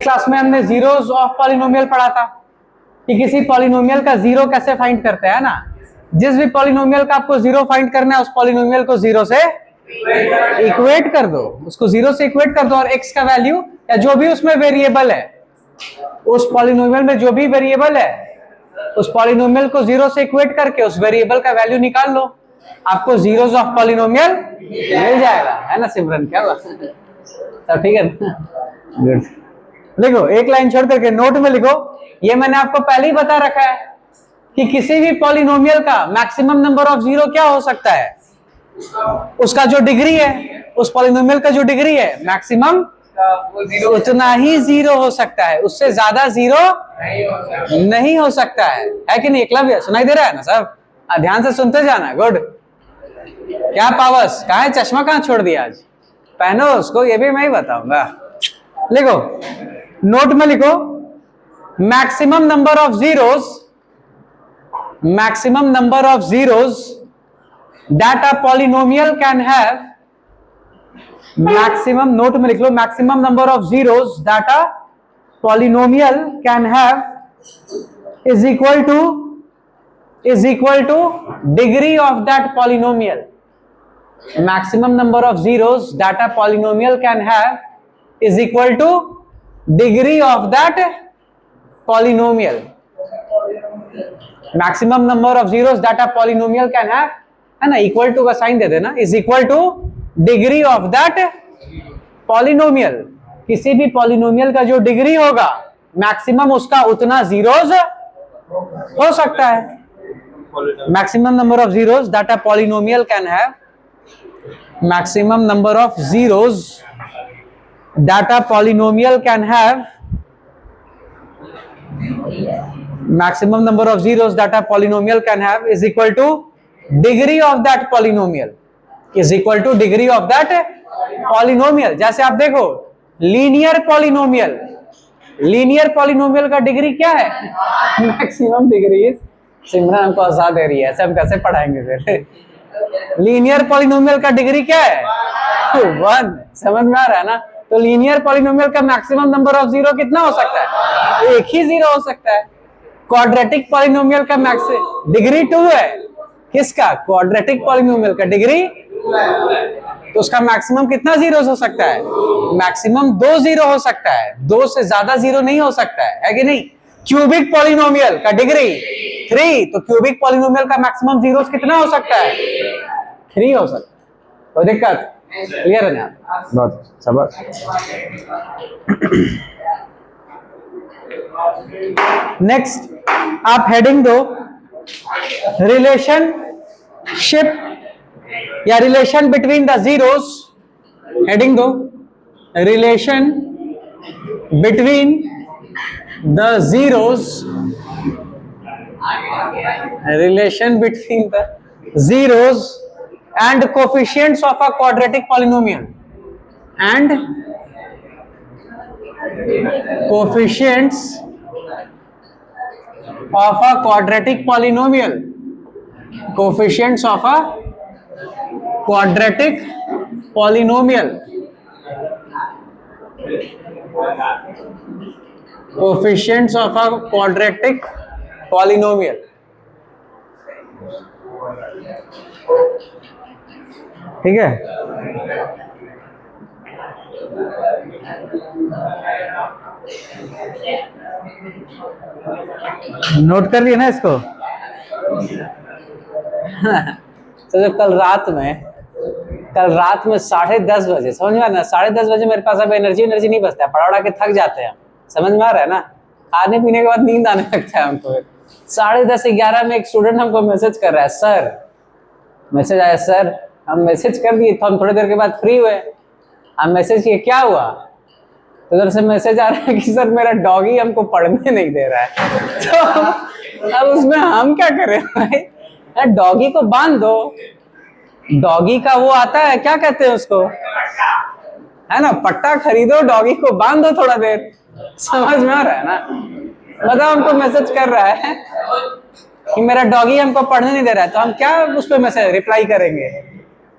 Class में हमने zeros of polynomial पढ़ा था कि किसी पॉलिनोमियल का जीरो कैसे फाइंड करते हैं ना। जिस भी पॉलिनोमियल का आपको जीरो फाइंड करना है उस पॉलिनोमियल को जीरो से इक्वेट कर दो, उसको जीरो से इक्वेट कर दो और एक्स का वैल्यू या जो भी उसमें वेरिएबल है, उस पॉलिनोमियल में जो भी वेरिएबल है उस पॉलिनोमियल को जीरो से इक्वेट करके उस वेरिएबल का वैल्यू निकाल लो, आपको जीरोस ऑफ पॉलिनोमियल मिल जाएगा, है ना सिमरन? क्या हुआ? सब ठीक है ना? गुड। लिखो, एक लाइन छोड़ करके नोट में लिखो, ये मैंने आपको पहले ही बता रखा है कि किसी भी पॉलिनोमियल का मैक्सिमम नंबर ऑफ जीरो क्या हो सकता है, उसका जो डिग्री है, उस पॉलिनोमियल का जो डिग्री है मैक्सिमम उतना ही जीरो हो सकता है, उससे ज्यादा जीरो नहीं हो सकता है कि नहीं? एकलव्य सुनाई दे रहा है ना सब? ध्यान से सुनते जाना। गुड। क्या पावर्स, कहाँ है चश्मा, कहाँ छोड़ दिया आज? पहनो उसको, ये भी मैं ही बताऊंगा। लिखो, नोट में लिखो, maximum number of zeros that a polynomial can have, maximum, note में लिख लो, maximum number of zeros that a polynomial can have is equal to degree of that polynomial. Maximum number of zeros that a polynomial can have is equal to degree of that polynomial. Maximum number of zeros that a polynomial can have, है ना, equal to का sign दे देना, is equal to degree of that polynomial. किसी भी polynomial का जो degree होगा maximum उसका उतना जीरोस हो सकता है। Maximum number of zeros that a polynomial can have, maximum number of zeros that a polynomial can have, maximum number of zeros that a polynomial can have is equal to degree of that polynomial, is equal to degree of that polynomial. जैसे आप देखो linear polynomial का degree क्या है? Maximum degree. सिमरन हमको हंसा दे रही है, ऐसे हम कैसे पढ़ाएंगे फिर? लीनियर पॉलिनोमियल का डिग्री क्या है? 1। समझ में आ रहा है ना? तो लीनियर पॉलिनोमियल का मैक्सिमम नंबर ऑफ जीरो कितना हो सकता है? एक ही जीरो हो सकता है। क्वाड्रेटिक पॉलिनोमियल का मैक्सिमम डिग्री 2 है। किसका? क्वाड्रेटिक पॉलिनोमियल का डिग्री, तो उसका मैक्सिमम कितना जीरो हो सकता है? मैक्सिमम 2 जीरो हो सकता है, 2 से ज्यादा जीरो नहीं हो सकता है कि नहीं? क्यूबिक पॉलिनोमियल का डिग्री 3, तो क्यूबिक पॉलिनोमियल का मैक्सिमम जीरो कितना हो सकता है? 3 हो सकता है। कोई दिक्कत? क्लियर है ना? बहुत शाबाश। नेक्स्ट आप हेडिंग दो, रिलेशनशिप या relation between the zeros. Heading दो, relation between the zeros, relation between the zeros and coefficients of a quadratic polynomial, and coefficients of a quadratic polynomial, coefficients of a quadratic polynomial, coefficients of a quadratic polynomial। ठीक है? Note कर लिया ना इसको? तो जब कल रात में 10:30 बजे, समझ में आ रहा है? 10:30 बजे मेरे पास अब एनर्जी नहीं बचता है, पढ़ा के थक जाते हैं। समझ में आ रहा है ना? खाने पीने के बाद नींद आने लगता है हमको। 10:30 11 में एक स्टूडेंट हमको मैसेज कर रहा है, सर, मैसेज आया, सर हम मैसेज कर दिए तो हम थोड़ी देर के बाद फ्री हुए, हम मैसेज किए, क्या हुआ? तो उधर से मैसेज आ रहा है कि सर मेरा डॉगी हमको पढ़ने नहीं दे रहा है। तो अब उसमें हम क्या करें भाई? डॉगी को बांध दो, डॉगी का वो आता है, क्या कहते हैं उसको, है ना, पट्टा खरीदो, डॉगी को बांध दो थोड़ा देर। समझ में आ रहा है ना? बताओ, हमको मैसेज कर रहा है कि मेरा डॉगी हमको पढ़ने नहीं दे रहा है, तो हम क्या उस पर मैसेज रिप्लाई करेंगे?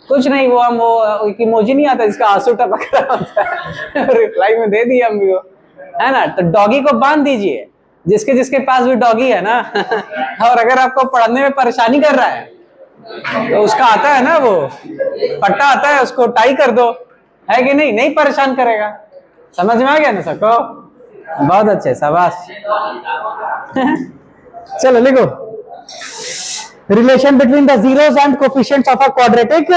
कुछ नहीं, वो हम वो इमोजी नहीं आता जिसका आंसू टपक रहा होता है, रिप्लाई में दे दिया हम भी वो। है ना। तो डॉगी को बांध दीजिए, जिसके जिसके पास भी डॉगी है ना और अगर आपको पढ़ने में परेशानी कर रहा है तो उसका आता है ना, वो पट्टा आता है, उसको टाई कर दो, है कि नहीं, नहीं परेशान करेगा। समझ में आ गया ना सबको? बहुत अच्छे, शाबाश। चलो लिखो, relation between the zeros and coefficients of a quadratic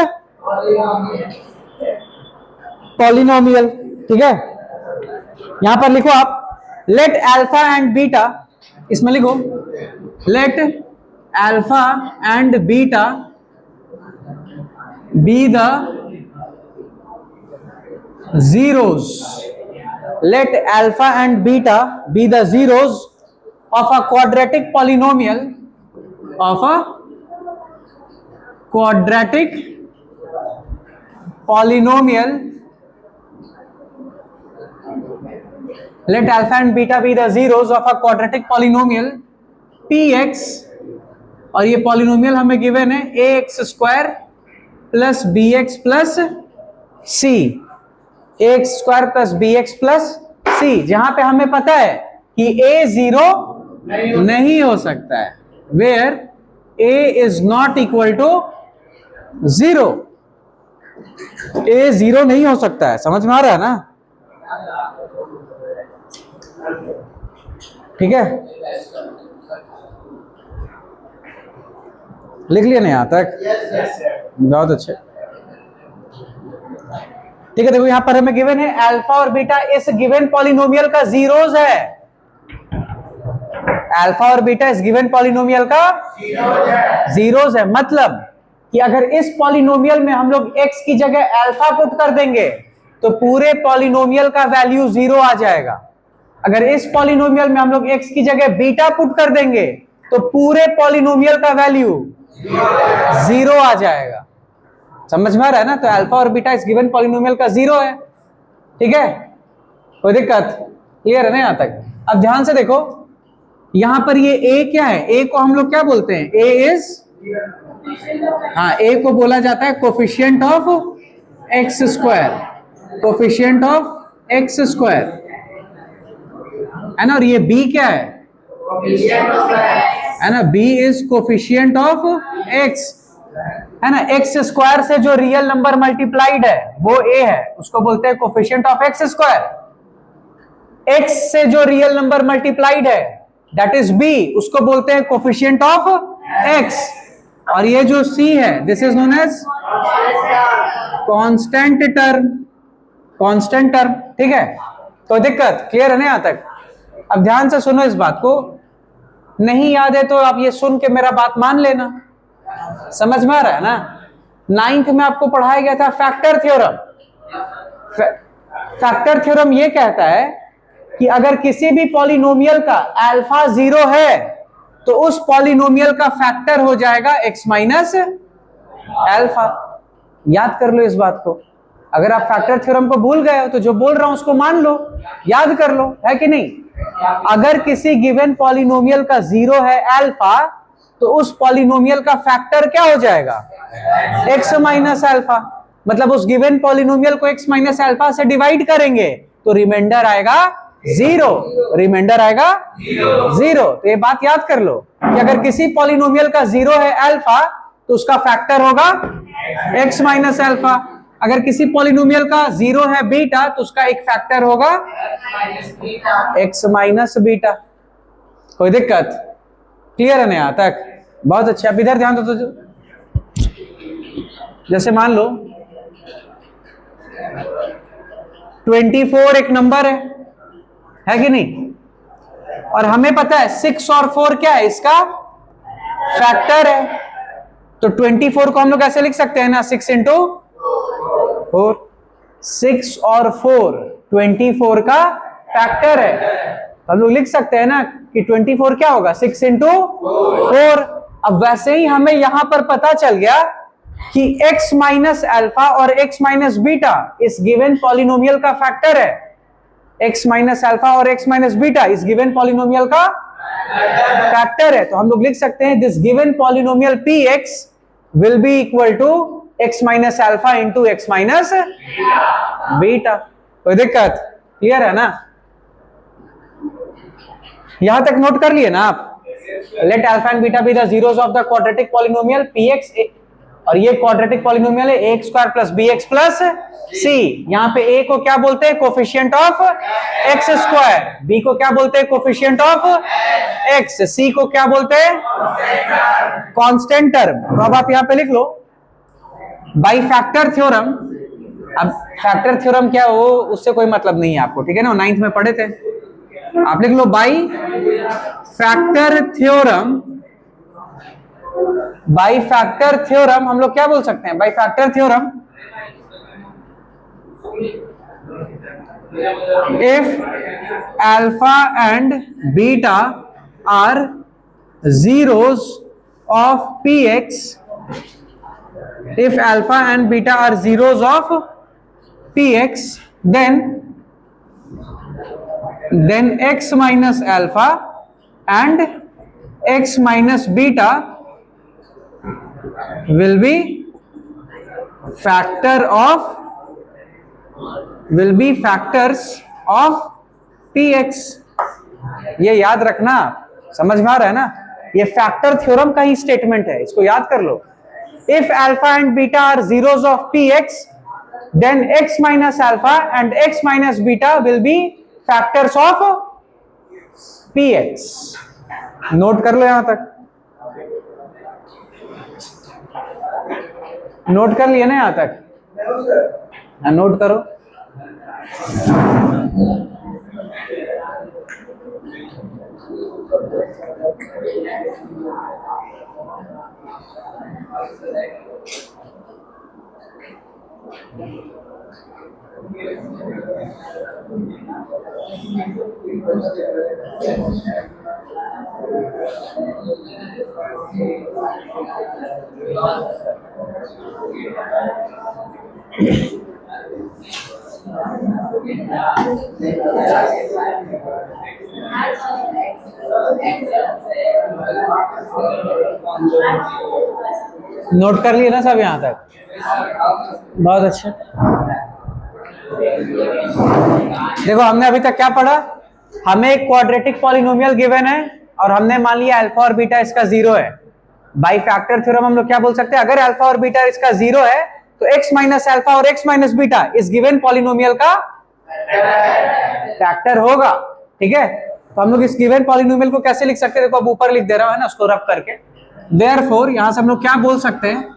polynomial. ठीक है, यहां पर लिखो आप, लेट अल्फा एंड बीटा, इसमें लिखो let alpha and beta be the zeros, let alpha and beta be the zeros of a quadratic polynomial, of a quadratic polynomial, let alpha and beta be the zeros of a quadratic polynomial px, और ये polynomial हमें given है ax square plus bx plus c, x square plus b x plus c, जहां पे हमें पता है कि ए जीरो नहीं हो सकता है, where a is not equal to zero, a zero नहीं हो सकता है। समझ में आ रहा है ना? ठीक है, लिख लिया नहीं यहां तक? बहुत अच्छे। ठीक है, देखो यहां पर हमें गिवन है अल्फा और बीटा इस गिवन पॉलिनोमियल का जीरोस है, अल्फा और बीटा इस गिवन पॉलिनोमियल का जीरोस है। मतलब कि अगर इस पॉलिनोमियल में हम लोग x की जगह अल्फा पुट कर देंगे तो पूरे पॉलिनोमियल का वैल्यू जीरो आ जाएगा। अगर इस पॉलिनोमियल में हम लोग x की जगह बीटा पुट कर देंगे तो पूरे पॉलिनोमियल का वैल्यू जीरो आ जाएगा। समझ में आ रहा है ना? तो अल्फा और बीटा इस गिवन पॉलिनोमियल का जीरो है। ठीक है, कोई दिक्कत? क्लियर है ना यहां तक? अब ध्यान से देखो, यहां पर ये a क्या है? a को हम लोग क्या बोलते हैं? a इज, हाँ, a को बोला जाता है coefficient of x square, coefficient of x square, है ना। और ये b क्या है? है ना, b is coefficient of x, है ना। एक्स स्क्वायर से जो रियल नंबर मल्टीप्लाइड है वो a है, उसको बोलते हैं coefficient of x square. x से जो रियल नंबर मल्टीप्लाइड है दैट इज b, उसको बोलते हैं कोफिशिएंट ऑफ x। और ये जो c है this is known as constant term, constant term. ठीक है, तो दिक्कत क्लियर है ना यहां तक? अब ध्यान से सुनो इस बात को, नहीं याद है तो आप ये सुन के मेरा बात मान लेना। समझ में आ रहा है ना? 9th में आपको पढ़ाया गया था फैक्टर थ्योरम। फैक्टर थ्योरम ये कहता है कि अगर किसी भी पॉलिनोमियल का अल्फा जीरो है तो उस पॉलिनोमियल का फैक्टर हो जाएगा x माइनस अल्फा। याद कर लो इस बात को। अगर आप फैक्टर थ्योरम को भूल गए हो तो जो बोल रहा हूं उसको मान लो, याद कर लो, है कि नहीं? अगर किसी गिवन पॉलिनोमियल का जीरो है अल्फा तो उस पॉलिनोमियल का फैक्टर क्या हो जाएगा? x minus alpha. मतलब उस गिवन पॉलिनोमियल को x माइनस अल्फा से डिवाइड करेंगे तो रिमाइंडर आएगा जीरो, रिमाइंडर आएगा जीरो। तो ये बात याद कर लो कि अगर किसी पॉलिनोमियल का जीरो है अल्फा तो उसका फैक्टर होगा x माइनस अल्फा। अगर किसी पॉलिनोमियल का जीरो है बीटा तो उसका एक फैक्टर होगा x माइनस बीटा। कोई दिक्कत? क्लियर है ना यहां तक? बहुत अच्छा। अब इधर ध्यान दो, तो जैसे मान लो 24 एक नंबर है कि नहीं? और हमें पता है 6 और 4 क्या है? इसका फैक्टर है। तो 24 को हम लोग ऐसे लिख सकते हैं ना, 6 इंटू 4, 6 और 4 24 का फैक्टर है। हम लोग लिख सकते हैं ना कि 24 क्या होगा? 6 इंटू 4। अब वैसे ही हमें यहां पर पता चल गया कि x माइनस अल्फा और x माइनस बीटा इस गिवन पॉलिनोमियल का फैक्टर है। x माइनस अल्फा और x माइनस बीटा इस गिवन पॉलिनोमियल का फैक्टर है। तो हम लोग लिख सकते हैं this given polynomial px will be equal to x minus alpha into x minus beta. कोई दिक्कत? क्लियर है ना? यहां तक नोट कर लिए ना आप? Let alpha and beta be the zeros of the quadratic polynomial px, और ये क्वाड्रेटिक पॉलिनोमियल है ax square plus bx plus c। यहां पे a को क्या बोलते हैं? Coefficient of x square, b को क्या बोलते हैं? कोफिशिएंट ऑफ x, c को क्या बोलते हैं? Constant term. तो अब आप यहां पे लिख लो बाई फैक्टर थ्योरम। अब फैक्टर थ्योरम क्या हो उससे कोई मतलब नहीं है आपको, ठीक है ना, 9th में पढ़े थे। आप लिख लो by factor theorem. By factor theorem हम लोग क्या बोल सकते हैं? By factor theorem, if alpha and beta are zeros of px, if alpha and beta are zeros of px, then x minus alpha and x minus beta will be factors of px। ये याद रखना, समझ में आ रहा है ना? ये factor theorem का ही स्टेटमेंट है, इसको याद कर लो। If alpha and beta are zeros of px, then x minus alpha and x minus beta will be factors of px। Note कर लो, यहां तक नोट कर लिए ना? यहां तक नोट करो। नोट कर लिए ना सब यहां तक? बहुत अच्छा। देखो हमने अभी तक क्या पढ़ा? हमें एक क्वाड्रेटिक पॉलिनोमियल गिवन है और हमने मान लिया अल्फा और बीटा इसका जीरो है। बाई फैक्टर थ्योरम हम लोग क्या बोल सकते हैं? अगर अल्फा और बीटा इसका जीरो है तो x माइनस अल्फा और x माइनस बीटा इस गिवन पॉलिनोमियल का फैक्टर होगा, ठीक है? तो हम लोग इस गिवन पॉलिनोमियल को कैसे लिख सकते हैं? देखो अब ऊपर लिख दे रहा है ना, उसको रब करके। देयरफॉर यहां से हम लोग क्या बोल सकते हैं?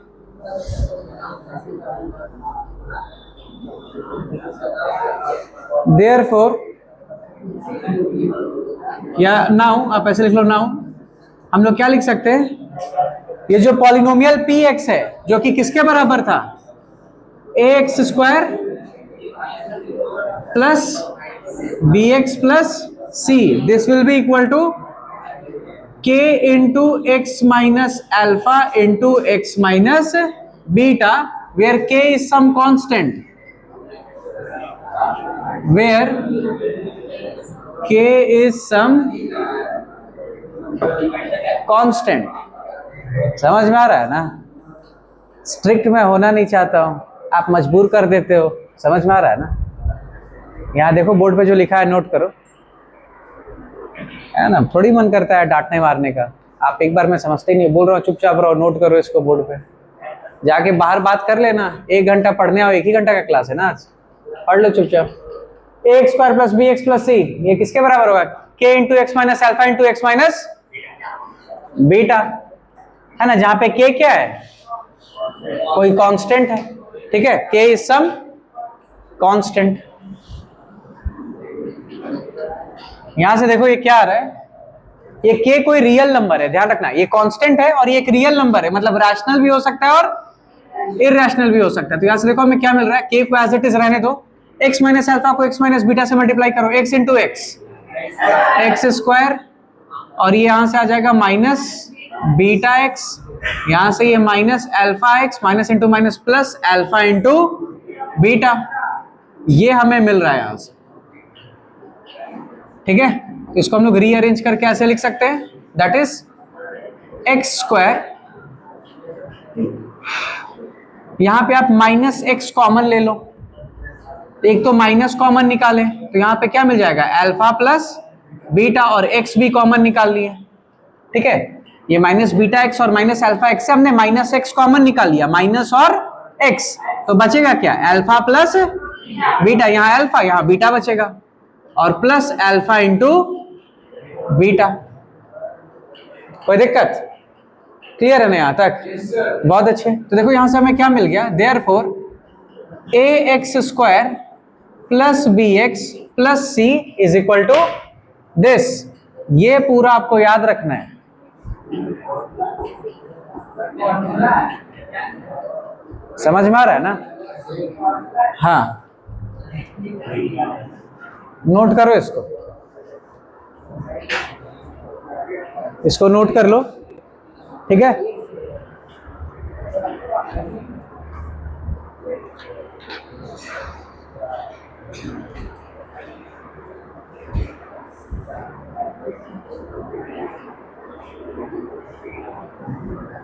देयरफॉर या नाउ, आप ऐसे लिख लो, नाउ हम लोग क्या लिख सकते हैं? ये जो पॉलिनोमियल px है जो कि किसके बराबर था? ax square plus bx plus c, this will be equal to k into x minus alpha into x minus beta, where k is some constant, where k is some constant। समझ में आ रहा है ना? स्ट्रिक्ट में होना नहीं चाहता हूं, आप मजबूर कर देते हो। समझ में आ रहा है ना? यहां देखो बोर्ड पे जो लिखा है नोट करो, है ना? थोड़ी मन करता है डांटने मारने का, आप एक बार में समझते ही नहीं। बोल रहा हूँ चुपचाप रहो, नोट करो इसको बोर्ड पे। जाके बाहर बात कर लेना, 1 घंटा पढ़ने आओ, 1 ही घंटा का क्लास है ना आज, पढ़ लो चुपचाप। ax square plus bx plus c, ये किसके बराबर होगा? k into x minus alpha into x minus beta, है ना? जहां पे k क्या है? कोई कांस्टेंट है, ठीक है? k is some constant. यहां से देखो ये क्या आ रहा है? ये k कोई रियल नंबर है, ध्यान रखना। ये कांस्टेंट है और ये एक रियल नंबर है, मतलब रैशनल भी हो सकता है और इरैशनल भी हो सकता है। तो यहां से देखो हमें क्या मिल रहा है? k को एज इट इज रहने दो, x माइनस अल्फा को x माइनस बीटा से मल्टीप्लाई करो, x इंटू एक्स स्क्वायर, और ये यहां से आ जाएगा माइनस बीटा x, यहां से ये minus alpha x, minus into minus plus alpha into beta, ये हमें मिल रहा है यहां से, ठीक है? तो इसको हम लोग रीअरेंज करके ऐसे लिख सकते हैं, दैट इज एक्स स्क्वायर, यहां पे आप माइनस एक्स कॉमन ले लो, एक तो माइनस कॉमन निकालें तो यहां पे क्या मिल जाएगा? अल्फा प्लस बीटा और एक्स भी कॉमन निकाल लिए, ठीक है। ये माइनस बीटा एक्स और माइनस अल्फा एक्स से हमने माइनस एक्स कॉमन निकाल लिया, माइनस और एक्स, तो बचेगा क्या, अल्फा प्लस बीटा, यहाँ अल्फा यहाँ बीटा बचेगा, और प्लस अल्फा इंटू बीटा। कोई दिक्कत, क्लियर है ना यहां तक? बहुत अच्छे। तो देखो यहां से हमें क्या मिल गया, therefore a x square plus b x plus c is equal to this. ये पूरा आपको याद रखना है। समझ में आ रहा है ना? हाँ, नोट करो इसको, इसको नोट कर लो, ठीक है।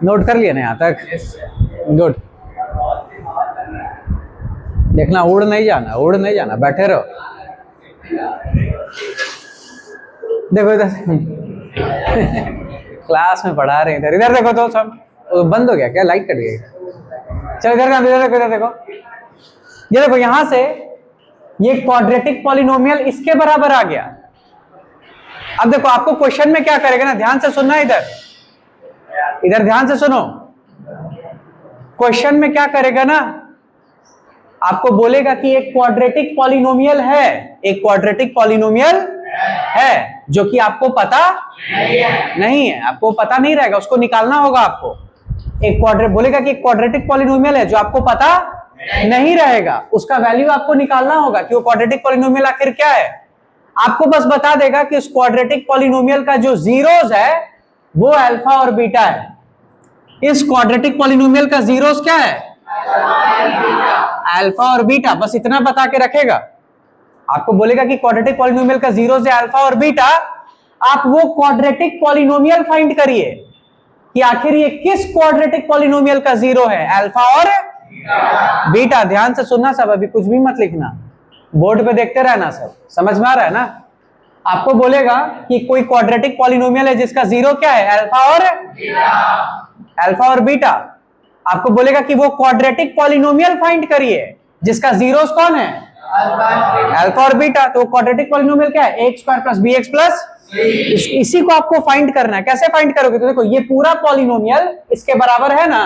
नोट कर लिया ना यहां तक? गुड। देखना, उड़ नहीं जाना, उड़ नहीं जाना, बैठे रहो। देखो इधर क्लास में पढ़ा रहे हैं, इधर देखो तो सब बंद हो गया क्या, लाइट कट गई? चलो इधर देखो, इधर देखो, ये देखो यहां से ये क्वाड्रेटिक पॉलिनोमियल इसके बराबर आ गया। अब देखो आपको क्वेश्चन में क्या करेगा ना, ध्यान से सुनना, इधर ध्यान से सुनो। क्वेश्चन में क्या करेगा ना, आपको बोलेगा कि एक क्वाड्रेटिक पॉलिनोमियल है, एक क्वाड्रेटिक पॉलिनोमियल है जो कि आपको पता नहीं है, आपको पता नहीं रहेगा, उसको निकालना होगा आपको। एक क्वाड्रेट बोलेगा कि एक क्वाड्रेटिक पॉलिनोमियल है जो आपको पता नहीं रहेगा, उसका वैल्यू आपको निकालना होगा कि वो क्वाड्रेटिक पॉलिनोमियल आखिर क्या है। आपको बस बता देगा कि उस क्वाड्रेटिक पॉलिनोमियल का जो जीरोस है वो अल्फा और बीटा है। इस क्वाड्रेटिक पॉलिनोमियल का जीरोस क्या है, अल्फा और बीटा, बस इतना बता के रखेगा। आपको बोलेगा कि क्वाड्रेटिक पॉलिनोमियल का जीरोस है अल्फा और बीटा, आप वो क्वाड्रेटिक पॉलिनोमियल फाइंड करिए कि आखिर ये किस क्वाड्रेटिक पॉलिनोमियल का जीरो है, अल्फा और बीटा। ध्यान से सुनना सब, अभी कुछ भी मत लिखना, बोर्ड पे देखते रहना सब। समझ में आ रहा है ना? आपको बोलेगा कि कोई क्वाड्रेटिक पॉलिनोमियल है जिसका जीरो क्या है, अल्फा और बीटा। आपको बोलेगा कि वो क्वाड्रेटिक पॉलिनोमियल फाइंड करिए जिसका जीरोस कौन है, अल्फा और बीटा। तो क्वाड्रेटिक पॉलिनोमियल क्या है, x square plus b x plus, इसी को आपको फाइंड करना है। कैसे फाइंड करोगे, तो देखो ये पूरा पॉलिनोमियल इसके बराबर है ना,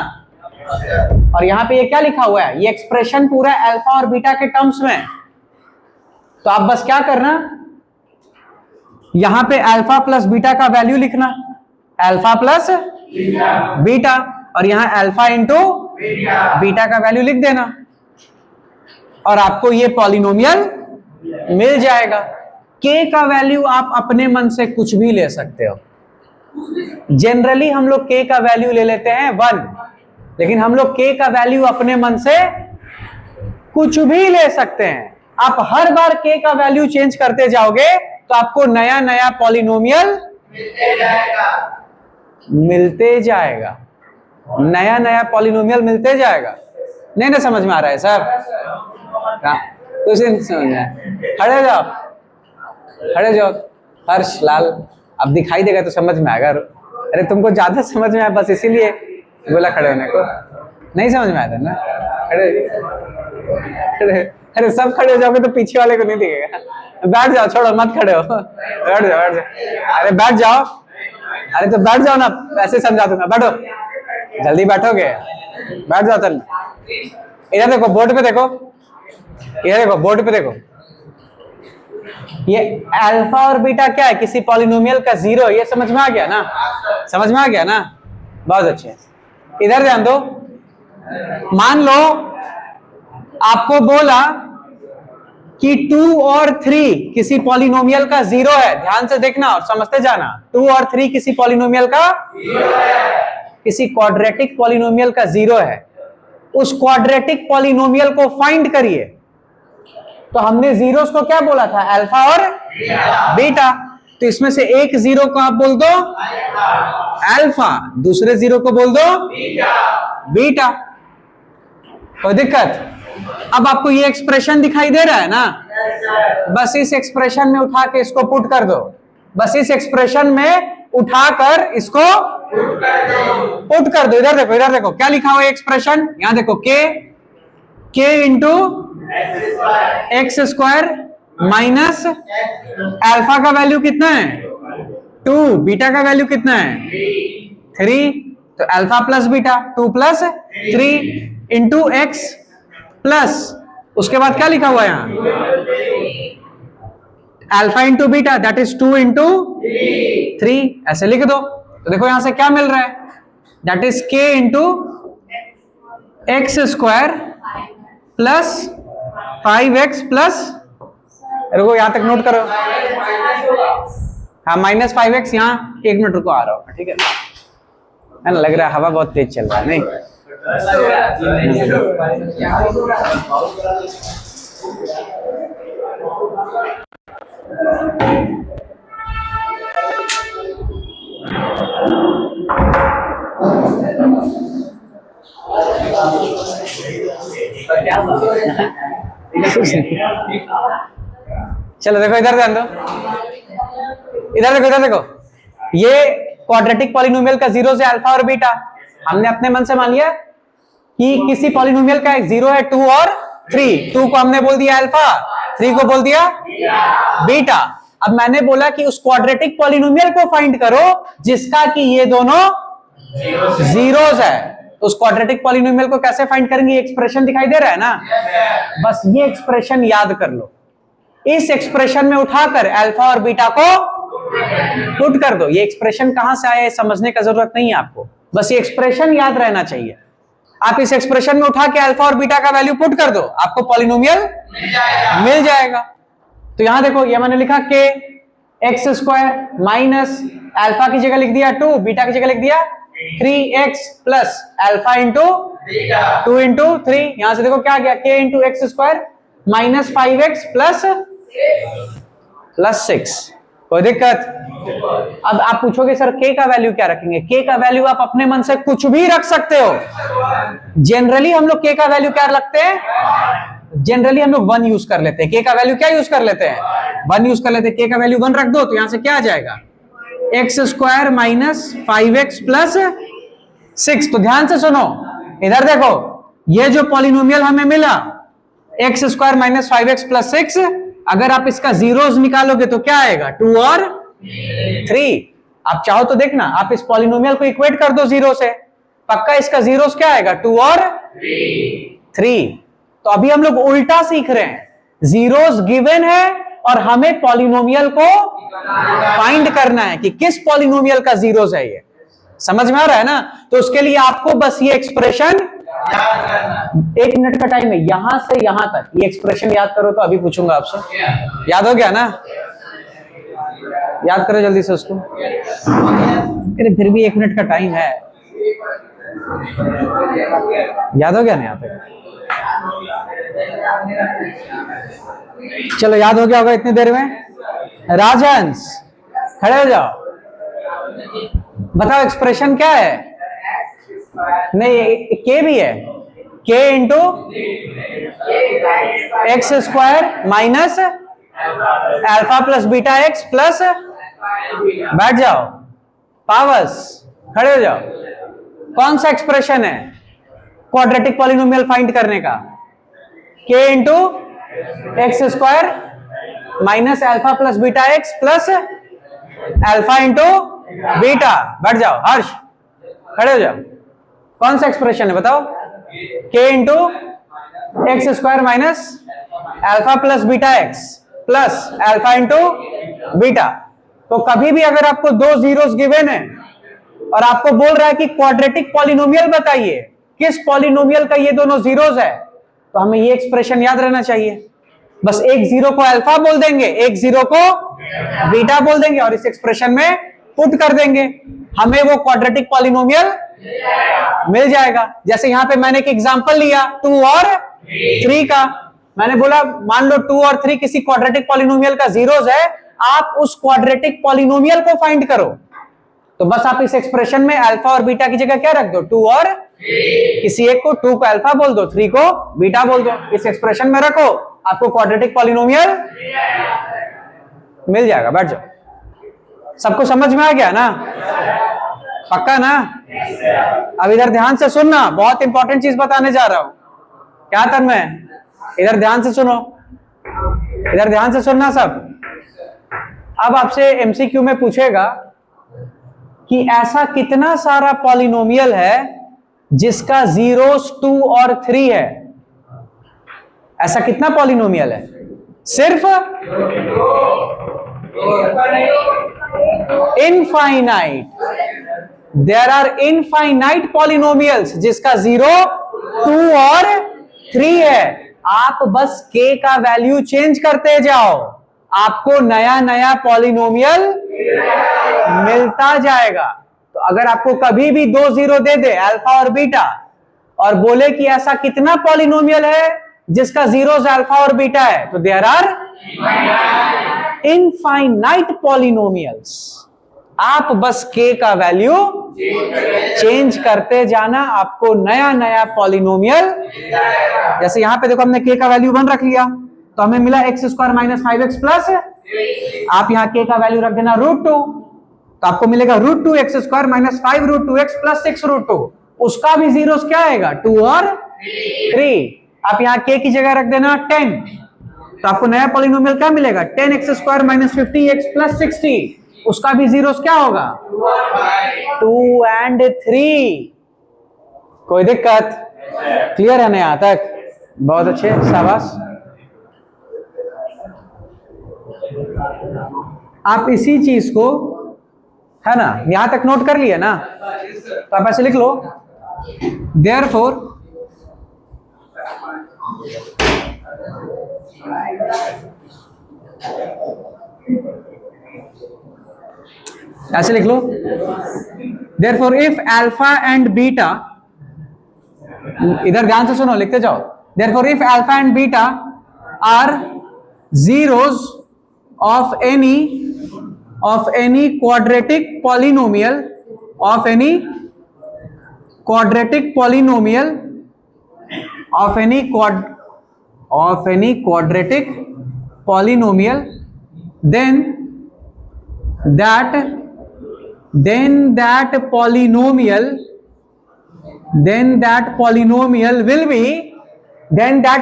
और यहाँ पे ये क्या लिखा हुआ है, ये एक्सप्रेशन पूरा अल्फा और बीटा के टर्म्स में। तो आप बस क्या करना, यहां पे अल्फा प्लस बीटा का वैल्यू लिखना, अल्फा प्लस बीटा, और यहां अल्फा इंटू बीटा का वैल्यू लिख देना, और आपको ये पॉलिनोमियल मिल जाएगा। के का वैल्यू आप अपने मन से कुछ भी ले सकते हो। जनरली हम लोग के का वैल्यू ले लेते हैं 1, लेकिन हम लोग के का वैल्यू अपने मन से कुछ भी ले सकते हैं। आप हर बार के का वैल्यू चेंज करते जाओगे तो आपको नया नया पॉलिनोमियल मिलते जाएगा, नया नया पॉलिनोमियल मिलते जाएगा। नहीं ना समझ में आ रहा है सर? कुछ नहीं समझ में आया? खड़े जाओ, खड़े जाओ। हर्ष लाल, अब दिखाई देगा तो समझ में आएगा। अरे तुमको ज्यादा समझ में आया बस इसीलिए बोला खड़े होने को, नहीं समझ में आया था ना? खड़े, अरे सब खड़े हो जाओगे तो पीछे वाले को नहीं दिखेगा। बैठ जाओ, छोड़ो मत खड़े हो, बैठ जाओ, बैठ जाओ। अरे बैठ जाओ, अरे तो बैठ जाओ ना, ऐसे समझा दूंगा, बैठो, जल्दी बैठोगे, बैठ जाओ। चल इधर देखो, बोर्ड पे देखो, इधर देखो, बोर्ड पे देखो। ये अल्फा और बीटा क्या है, किसी पॉलिनोमियल का जीरो। ये समझ में आ गया ना? समझ में आ गया ना? बहुत अच्छे। इधर ध्यान दो, मान लो आपको बोला कि 2 और 3 किसी पॉलिनोमियल का जीरो है। ध्यान से देखना और समझते जाना। 2 और 3 किसी पॉलिनोमियल का जीरो है, किसी क्वाड्रेटिक पॉलिनोमियल का जीरो है। उस क्वाड्रेटिक पॉलिनोमियल को फाइंड करिए। तो हमने जीरोस को क्या बोला था, अल्फा और बीटा। तो इसमें से एक जीरो को आप बोल दो अल्फा, दूसरे जीरो को बोल दो बीटा। कोई दिक्कत? अब आपको ये एक्सप्रेशन दिखाई दे रहा है ना? बस इस एक्सप्रेशन में उठा के इसको पुट कर दो। बस इस एक्सप्रेशन में उठाकर इसको पुट कर दो। इधर देखो क्या लिखा हुआ है एक्सप्रेशन, यहां देखो के into x square minus alpha का वैल्यू कितना है 2, बीटा का वैल्यू कितना है 3, तो alpha plus beta 2 plus 3 into x plus उसके बाद क्या लिखा हुआ है यहां alpha into beta that is 2 into 3, ऐसे लिख दो। तो देखो यहां से क्या मिल रहा है दैट इज के into x square plus 5x plus, रुको यहां तक नोट करो, हाँ माइनस 5x, यहाँ 1 मिनट रुको आ रहा हूँ, ठीक है ना, लग रहा है हवा बहुत तेज चल रहा है नहीं। चलो देखो इधर ध्यान दो, इधर देखो ये क्वाड्रेटिक पॉलिनोमियल का जीरो से अल्फा और बीटा, हमने अपने मन से मान लिया कि किसी पॉलिनोमियल का एक जीरो है 2 और 3, 2 को हमने बोल दिया अल्फा, 3 को बोल दिया बीटा। अब मैंने बोला कि उस क्वाड्रेटिक पॉलिनोमियल को फाइंड करो जिसका कि ये दोनों जीरोस है। तो उस क्वाड्रेटिक पॉलिनोमियल को कैसे फाइंड करेंगे, एक्सप्रेशन दिखाई दे रहा है ना, बस ये एक्सप्रेशन याद कर लो, इस एक्सप्रेशन में उठाकर अल्फा और बीटा को पुट कर दो। ये एक्सप्रेशन कहां से आया है समझने का जरूरत नहीं है आपको, बस ये एक्सप्रेशन याद रहना चाहिए। आप इस एक्सप्रेशन में उठा के अल्फा और बीटा का वैल्यू पुट कर दो, आपको पॉलिनोमियल मिल जाएगा। तो यहां देखो ये मैंने लिखा के एक्स स्क्वायर माइनस अल्फा की जगह लिख दिया 2, बीटा की जगह लिख दिया 3x plus alpha into 2 into 3, यहां से देखो क्या गया के into x square minus 5x plus 6, कोई दिक्कत। अब आप पूछोगे सर के का वैल्यू क्या रखेंगे, के का वैल्यू आप अपने मन से कुछ भी रख सकते हो। जनरली हम लोग के का वैल्यू क्या रखते हैं, जनरली हम लोग 1 यूज कर लेते हैं। के का वैल्यू क्या यूज कर लेते हैं, 1 यूज कर लेते हैं। के का वैल्यू 1 रख दो तो यहां से क्या आ जाएगा x square minus 5x plus 6। तो ध्यान से सुनो, इधर देखो ये जो पॉलिनोमियल हमें मिला x square minus 5x plus 6, अगर आप इसका जीरोस निकालोगे तो क्या आएगा 2 और 3। आप चाहो तो देखना, आप इस पॉलिनोमियल को इक्वेट कर दो 0 से, पक्का इसका जीरोस क्या आएगा 2 और 3। तो अभी हम लोग उल्टा सीख रहे हैं, जीरोस गिवन है और हमें पॉलिनोमियल को फाइंड करना है कि किस पॉलिनोमियल का जीरोस है। ये समझ में आ रहा है ना। तो उसके लिए आपको बस ये एक्सप्रेशन 1 मिनट का टाइम है, यहां से यहां तक ये एक्सप्रेशन याद करो। तो अभी पूछूंगा आपसे, याद हो गया ना, याद करो जल्दी से उसको, फिर भी 1 मिनट का टाइम है, याद हो गया ना यहाँ पे, चलो याद हो गया होगा इतनी देर में। राजहंस खड़े हो जाओ, बताओ एक्सप्रेशन क्या है। नहीं के भी है, के into x square minus alpha plus beta x plus, बैठ जाओ पावर्स, खड़े हो जाओ। कौन सा एक्सप्रेशन है क्वाड्रेटिक पॉलिनोमियल फाइंड करने का, के into x square minus alpha plus beta x plus alpha into beta. बैठ जाओ हर्ष, खड़े हो जाओ। कौन सा एक्सप्रेशन है बताओ, के into x square minus alpha plus beta x plus alpha into beta. तो कभी भी अगर आपको 2 जीरोस गिवन है और आपको बोल रहा है कि क्वाड्रेटिक पॉलिनोमियल बताइए किस पॉलिनोमियल का ये दोनों जीरोस है, तो हमें ये एक्सप्रेशन याद रहना चाहिए। बस एक जीरो को अल्फा बोल देंगे, एक जीरो को बीटा बोल देंगे और इस एक्सप्रेशन में पुट कर देंगे, हमें वो क्वाड्रेटिक पॉलिनोमियल मिल जाएगा। जैसे यहां पे मैंने एक एग्जांपल लिया 2 और 3 का, मैंने बोला मान लो 2 और 3 किसी क्वाड्रेटिक पॉलिनोमियल का जीरोस है, आप उस क्वाड्रेटिक पॉलिनोमियल को फाइंड करो। तो बस आप इस एक्सप्रेशन में अल्फा और बीटा की जगह क्या रख दो 2 और, किसी एक को 2 को अल्फा बोल दो, 3 को बीटा बोल दो, इस एक्सप्रेशन में रखो, आपको क्वाड्रेटिक पॉलिनोमियल मिल जाएगा। बैठ जाओ। सबको समझ में आ गया ना? पक्का ना? अब इधर ध्यान से सुनना, बहुत इंपॉर्टेंट चीज बताने जा रहा हूं। क्या तन्मय, इधर ध्यान से सुनो, इधर ध्यान से सुनना सब। अब आपसे एमसीक्यू में पूछेगा कि ऐसा कितना सारा पॉलिनोमियल है जिसका जीरोस 2 और 3 है? ऐसा कितना पॉलिनोमियल है? सिर्फ infinite. There are infinite polynomials जिसका 0, 2 और 3 है। आप बस k का वैल्यू चेंज करते जाओ, आपको नया नया पॉलिनोमियल मिलता जाएगा। तो अगर आपको कभी भी 2 जीरो दे दे, अल्फा और बीटा, और बोले कि ऐसा कितना पॉलिनोमियल है जिसका जीरोस अल्फा और बीटा है, तो देयर आर इनफाइनाइट पॉलिनोमियल्स। आप बस k का वैल्यू चेंज करते जाना, आपको नया नया पॉलिनोमियल। जैसे यहां पे देखो, हमने k का वैल्यू 1 रख लिया, तो हमें मिला x square minus 5x plus, आप यहां k का वैल्यू रख देना √2, तो आपको मिलेगा √2 x square minus 5 √2 x plus 6 √2। उसका भी जीरोस क्या आएगा? 2 और 3। आप यहां k की जगह रख देना 10, तो आपको नया पॉलिनोमियल क्या मिलेगा? 10x square minus 50x plus 60। उसका भी जीरोस क्या होगा? 2 and 3। कोई दिक्कत? क्लियर है ना यहां तक? बहुत अच्छे, शाबाश। आप इसी चीज को, है ना, यहां तक नोट कर लिया ना? तो आप ऐसे लिख लो, देयरफॉर ऐसे लिख लो, therefore if alpha and beta, इधर ध्यान से सुनो, लिखते जाओ, therefore if alpha and beta are zeros of any quadratic polynomial of any quadratic polynomial of any quadratic polynomial, then that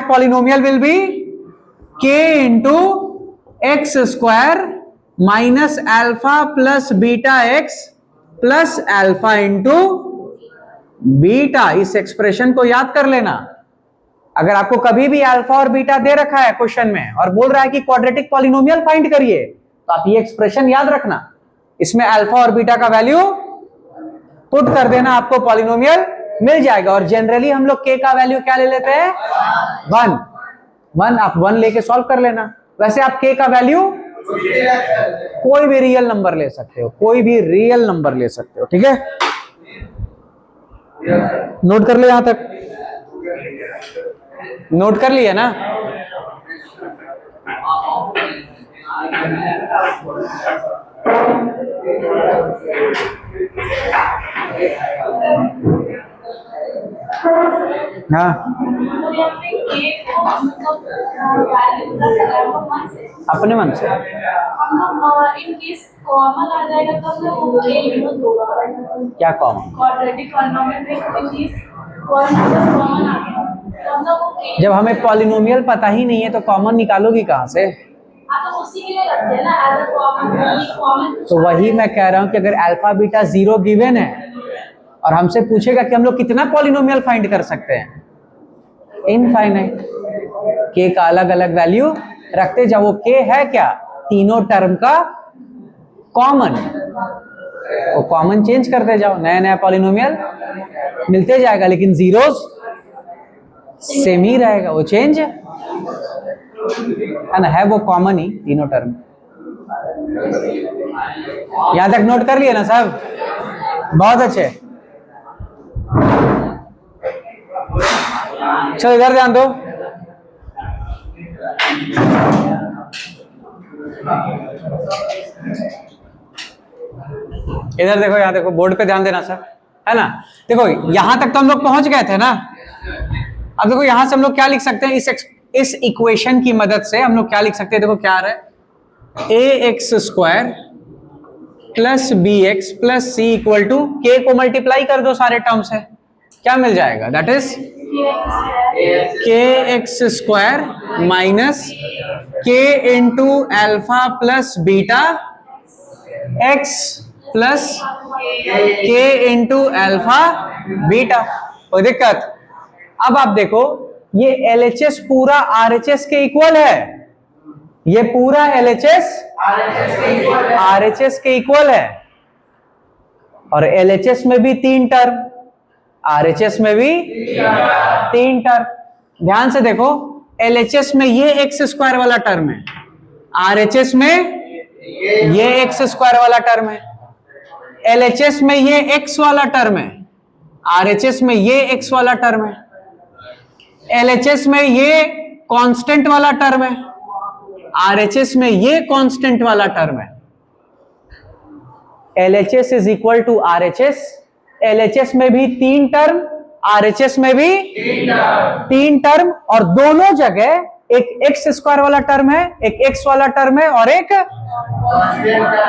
polynomial will be k into x square minus alpha plus beta x plus alpha into beta. इस expression को याद कर लेना। अगर आपको कभी भी alpha और बीटा दे रखा है क्वेश्चन में और बोल रहा है कि क्वाड्रेटिक पॉलिनोमियल फाइंड करिए, तो आप ये एक्सप्रेशन याद रखना। इसमें अल्फा और बीटा का वैल्यू पुट कर देना, आपको पॉलिनोमियल मिल जाएगा। और जनरली हम लोग k का वैल्यू क्या ले लेते हैं? 1। आप 1 लेके सॉल्व कर लेना। वैसे आप k का वैल्यू कोई भी रियल नंबर ले सकते हो, कोई भी रियल नंबर ले सकते हो, ठीक है? नोट कर ले, यहां तक नोट कर लिया ना? हाँ, अपने मन से कॉमन आ जाएगा तो हम लोग के यूज होगा। क्या कॉमन? क्वाड्रेटिक पॉलिनोमियल में कॉमन आ गया तो हम लोग जब हमें पॉलिनोमियल पता ही नहीं है तो कॉमन निकालोगी कहां से? तो उसी के लिए रखते हैं ना, एज अ कॉमन। तो वही मैं कह रहा हूं कि अगर अल्फा बीटा 0 गिवन है और हमसे पूछेगा कि हम लोग कितना पॉलिनोमियल फाइंड कर सकते हैं, इनफाइनाइट। k का अलग अलग वैल्यू रखते जाओ। वो k है क्या? तीनों टर्म का कॉमन। वो कॉमन चेंज करते जाओ, नया नया पॉलिनोमियल मिलते जाएगा, लेकिन जीरोस सेम ही रहेगा, वो चेंज है ना, है वो कॉमन ही तीनों टर्म। यहां तक नोट कर लिया ना सब? बहुत अच्छे। चलो इधर ध्यान दो। इधर देखो, यहां देखो, बोर्ड पे ध्यान देना सर, है ना? देखो यहां तक तो हम लोग पहुंच गए थे ना। अब देखो यहां से हम लोग क्या लिख सकते हैं? इस इक्वेशन की मदद से हम लोग क्या लिख सकते हैं? देखो क्या आ रहा है, ax square plus b x plus c equal to k को मल्टीप्लाई कर दो सारे टर्म से, क्या मिल जाएगा? दैट इज के एक्स स्क्वायर माइनस के into alpha plus beta x plus के इंटू एल्फा बीटा। कोई दिक्कत? अब आप देखो ये LHS पूरा RHS के इक्वल है, ये पूरा LHS RHS के इक्वल है, और LHS में भी 3 टर्म, RHS में भी 3 टर्म। ध्यान से देखो, LHS में ये एक्स स्क्वायर वाला टर्म है, RHS में ये एक्स स्क्वायर वाला टर्म है, LHS में ये x वाला टर्म है, RHS में ये x वाला टर्म है, LHS में ये कांस्टेंट वाला टर्म है, RHS में ये कांस्टेंट वाला टर्म है। LHS is equal to RHS, LHS में भी 3 टर्म, RHS में भी 3 टर्म, और दोनों जगह एक एक्स स्क्वायर वाला टर्म है, एक एक्स वाला टर्म है, और एक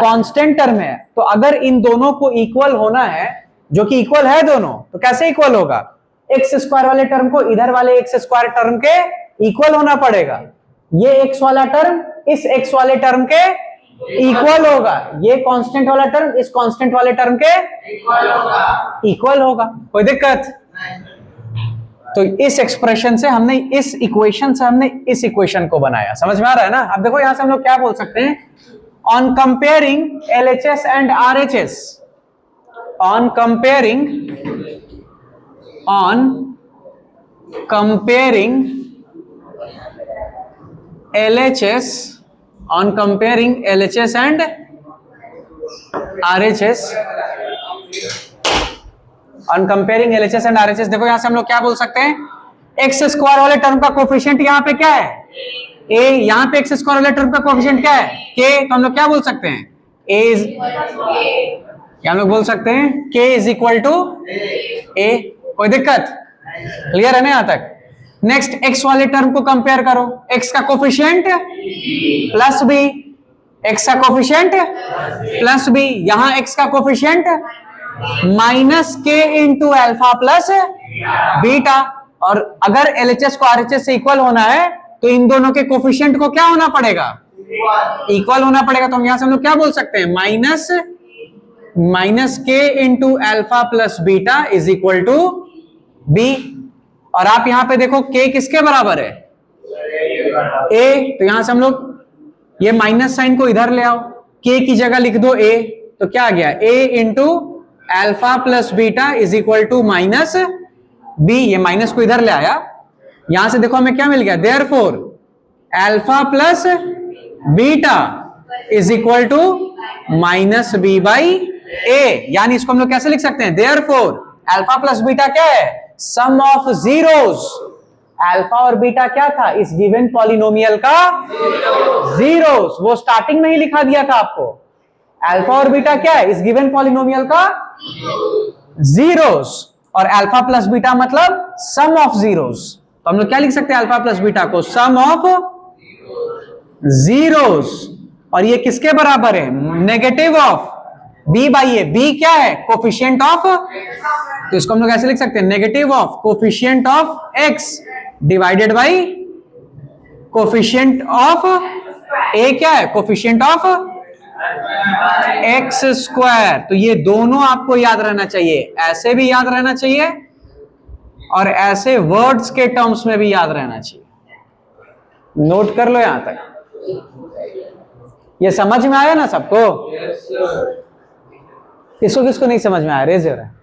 कांस्टेंट टर्म है। तो अगर इन दोनों को इक्वल होना है, जो कि इक्वल है दोनों, तो कैसे इक्वल होगा? एक्स स्क्वायर वाले टर्म को इधर वाले एक्स स्क्वायर टर्म के इक्वल होना पड़ेगा, ये एक्स वाला टर्म इस एक्स वाले टर्म के इक्वल होगा, ये कांस्टेंट वाला टर्म इस कांस्टेंट वाले टर्म के इक्वल होगा। कोई दिक्कत? तो इस एक्सप्रेशन से हमने, इस इक्वेशन से हमने इस इक्वेशन को बनाया। समझ में आ रहा है ना? अब देखो यहां से हम लोग क्या बोल सकते हैं, on comparing LHS and RHS, on comparing LHS, on comparing LHS and RHS, on comparing LHS and RHS, देखो यहां से हम लोग क्या बोल सकते हैं, एक्स स्क्वायर वाले टर्म का कोफिशिएंट यहाँ पे क्या है? a, यहाँ पे एक्स स्क्वायर वाले टर्म का कोफिशिएंट क्या है? k। तो हम लोग क्या बोल सकते हैं? a इज, क्या हम लोग बोल सकते हैं? k is equal to a। कोई दिक्कत? क्लियर है ना यहां तक? नेक्स्ट, x वाले टर्म को कंपेयर करो, x का कोफिशिएंट प्लस b, x का कोफिशिएंट प्लस b, यहां x का coefficient minus k into alpha plus beta. और अगर LHS को RHS से इक्वल होना है तो इन दोनों के कोफिशिएंट को क्या होना पड़ेगा? इक्वल होना पड़ेगा। तो हम यहां से हम लोग क्या बोल सकते हैं, minus k into alpha plus beta is equal to b। और आप यहां पे देखो k किसके बराबर है? a। तो यहां से हम लोग ये माइनस साइन को इधर ले आओ, k की जगह लिख दो a, तो क्या आ गया? a into alpha plus beta is equal to minus b। ये माइनस को इधर ले आया, यहां से देखो हमें क्या मिल गया, therefore alpha plus beta is equal to minus b by a। यानी इसको हम लोग कैसे लिख सकते हैं, देयरफॉर एल्फा प्लस बीटा क्या है? सम ऑफ जीरोस। अल्फा और बीटा क्या था इस गिवन पॉलिनोमियल का? जीरोस। वो स्टार्टिंग में ही लिखा दिया था आपको। अल्फा और बीटा क्या है इस गिवन पॉलिनोमियल का? जीरोस। और अल्फा प्लस बीटा मतलब सम ऑफ जीरोस। तो हम लोग क्या लिख सकते हैं अल्फा प्लस बीटा को? सम ऑफ जीरोस। और ये किसके बराबर है? Negative of b by A. b क्या है? कोफिशिएंट ऑफ, तो इसको हम लोग ऐसे लिख सकते हैं, negative of coefficient of x divided by coefficient of a। क्या है? Coefficient of x square. तो ये दोनों आपको याद रहना चाहिए, ऐसे भी याद रहना चाहिए और ऐसे वर्ड्स के टर्म्स में भी याद रहना चाहिए। नोट कर लो यहां तक। ये समझ में आया ना सबको? किसको किसको नहीं समझ में आया? रेज हो रहा है।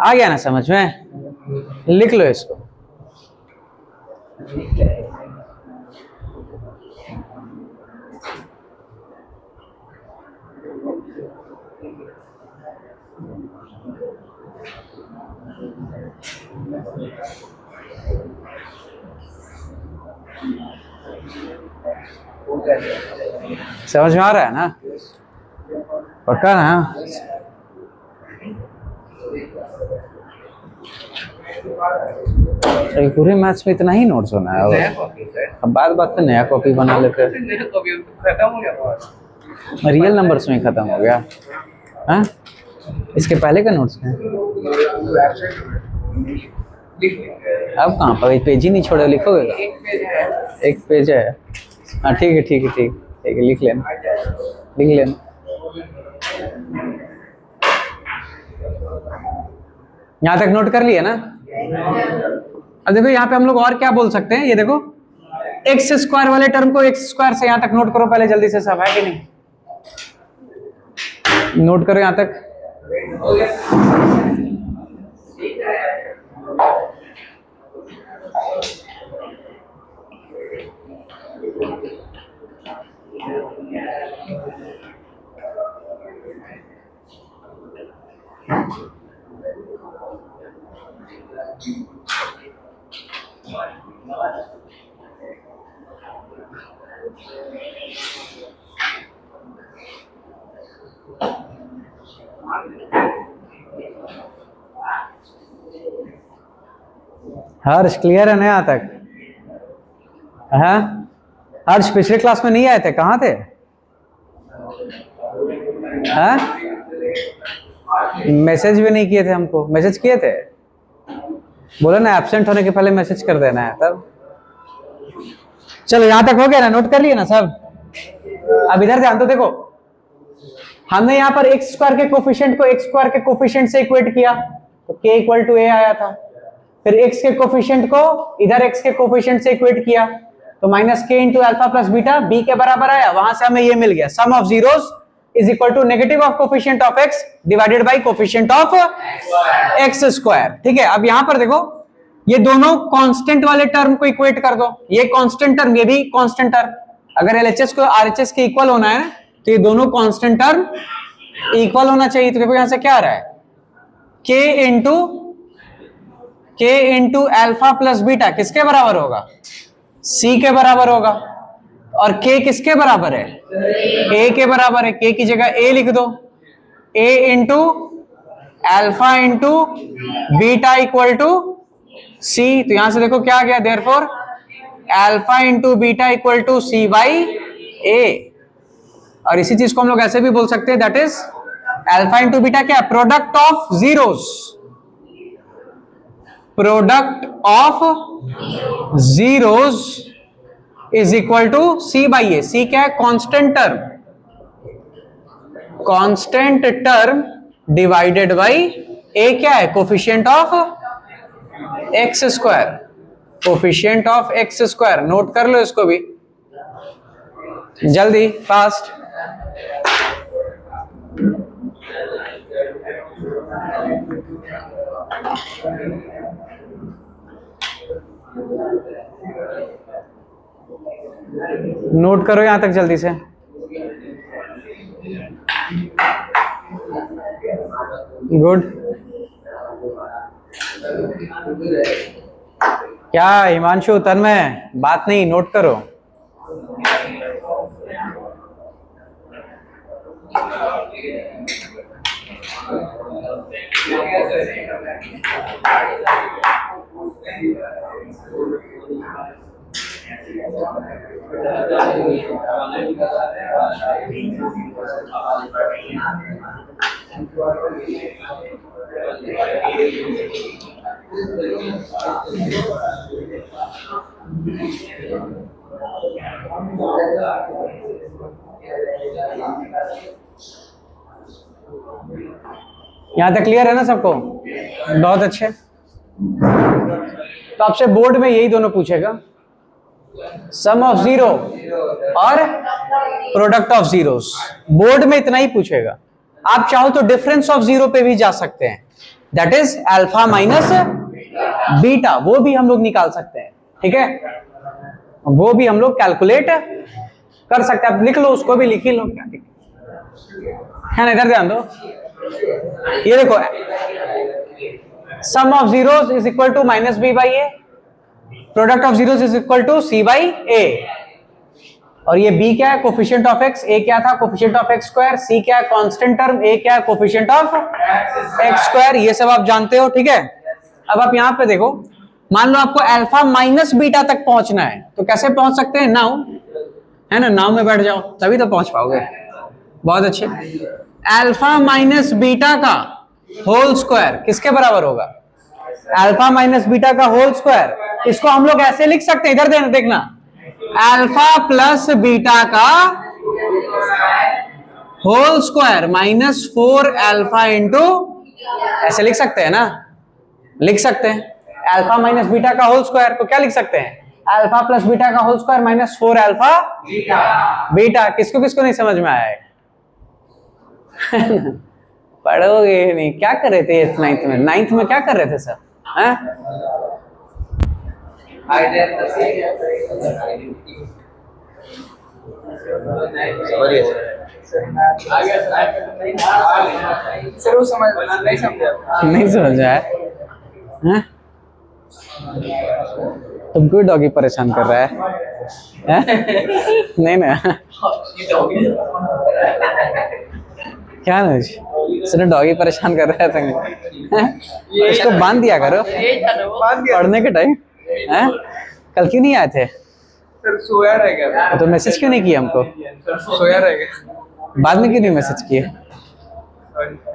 आ गया ना समझ में? लिख लो इसको। समझ में आ रहा है ना? पक्का ना? अभी पूरे मैथ्स में इतना ही नोट्स होना है नया और कॉपी है अब बात पे नया कॉपी बना लेते हैं। नया कॉपी खत्म हो गया। रियल नंबर्स में ही खत्म हो गया। हाँ, इसके पहले का नोट्स है। अब कहाँ पर, एक पेज ही नहीं छोड़े, लिखोगे का? एक पेज है। एक पेज है। हाँ ठीक है ठीक है ठीक ठीक है, लिख लेना लिख लेना। यहाँ तक नोट कर लिया ना? अब देखो यहाँ पे हम लोग और क्या बोल सकते हैं, ये देखो एक्स स्क्वायर वाले टर्म को एक्स स्क्वायर से यहाँ तक नोट करो पहले जल्दी से, सब है कि नहीं? नोट करो यहाँ तक। हर्ष क्लियर है ना यहाँ तक? हाँ हर्ष पिछले क्लास में नहीं आए थे, कहाँ थे? हाँ मैसेज भी नहीं किए थे हमको, मैसेज किए थे? बोलो ना एब्सेंट होने के पहले मैसेज कर देना है तब। चलो यहाँ तक हो गया ना, नोट कर लिए ना सब? अब इधर ध्यान तो देखो, हमने यहाँ पर एक्स स्क्वायर के कोफिशिएंट को एक्स स्क्वायर के कोफिशिएंट से इक्वेट किया तो k इक्वल टू a आया था। फिर x के कोफिशिएंट को इधर x के कोफिशिएंट से इक्वेट किया तो minus k into alpha plus beta b के बराबर आया। वहां से हमें ये मिल गया, sum of zeros is equal to negative of coefficient of x divided by coefficient of x square. ठीक है, अब यहां पर देखो ये दोनों कांस्टेंट वाले टर्म को इक्वेट कर दो, ये कांस्टेंट टर्म ये भी कांस्टेंट टर्म। अगर LHS को RHS के इक्वल होना है तो ये दोनों कांस्टेंट टर्म इक्वल होना चाहिए। तो देखो यहां से क्या आ रहा है, k into alpha plus beta किसके बराबर होगा? c के बराबर होगा। और k किसके बराबर है? a के बराबर है। k की जगह a लिख दो, a into alpha into beta equal to c। तो यहां से देखो क्या आ गया, therefore alpha into beta equal to c by a। और इसी चीज को हम लोग ऐसे भी बोल सकते हैं, that is alpha into beta क्या है? Product of zeros, product of zeros is equal to c by a। c क्या है? Constant term, constant term divided by a क्या है? Coefficient of x square, coefficient of x square. Note कर लो इसको भी जल्दी फास्ट। नोट करो यहां तक जल्दी से। गुड। क्या हिमांशु तन्मय, बात नहीं, नोट करो। यहां तक क्लियर है ना सबको? बहुत अच्छे। तो आपसे बोर्ड में यही दोनों पूछेगा, सम ऑफ जीरो और प्रोडक्ट ऑफ जीरोस। बोर्ड में इतना ही पूछेगा। आप चाहो तो डिफरेंस ऑफ जीरो पे भी जा सकते हैं, that is alpha minus beta, वो भी हम लोग निकाल सकते हैं। ठीक है, वो भी हम लोग कैलकुलेट कर सकते हैं। आप लिख लो, उसको भी लिख ही लो, क्या है ना। इधर ध्यान दो, ये देखो sum of zeros is equal to minus b by a, product of zeros is equal to c by a. और ये b क्या है? Coefficient of x। a क्या था? Coefficient of x square. c क्या है? Constant term. a क्या है? Coefficient of x square. ये सब आप जानते हो। ठीक है, अब आप यहां पे देखो, मान लो आपको अल्फा माइनस बीटा तक पहुंचना है, तो कैसे पहुंच सकते हैं? नाउ, है ना, नाउ में बैठ जाओ तभी तो पहुंच पाओगे। बहुत अच्छे। अल्फा माइनस बीटा का होल स्क्वायर किसके बराबर होगा? अल्फा माइनस बीटा का होल स्क्वायर। इसको हम लोग ऐसे लिख सकते हैं, इधर देना, देखना, अल्फा प्लस बीटा का whole square minus 4 alpha into, ऐसे लिख सकते हैं ना? लिख सकते हैं। अल्फा माइनस बीटा का होल स्क्वायर को क्या लिख सकते हैं? अल्फा प्लस बीटा का whole square minus 4 alpha beta. किसको किसको नहीं समझ में आया है? पढ़ोगे नहीं? क्या कर रहे थे नाइन्थ में? नाइन्थ में क्या कर रहे थे सर? सर वो समझ नहीं समझा। नहीं समझ आया? तुमको डॉगी परेशान कर रहा है? नहीं ना? क्या ना, सुनो, डॉगी परेशान कर रहा है तुम्हें। इसको बांध दिया करो पढ़ने के टाइम। कल क्यों नहीं आए थे? सर सोया रह गया। तो मैसेज क्यों नहीं किया हमको? सोया रह गया। बाद में क्यों नहीं मैसेज किए?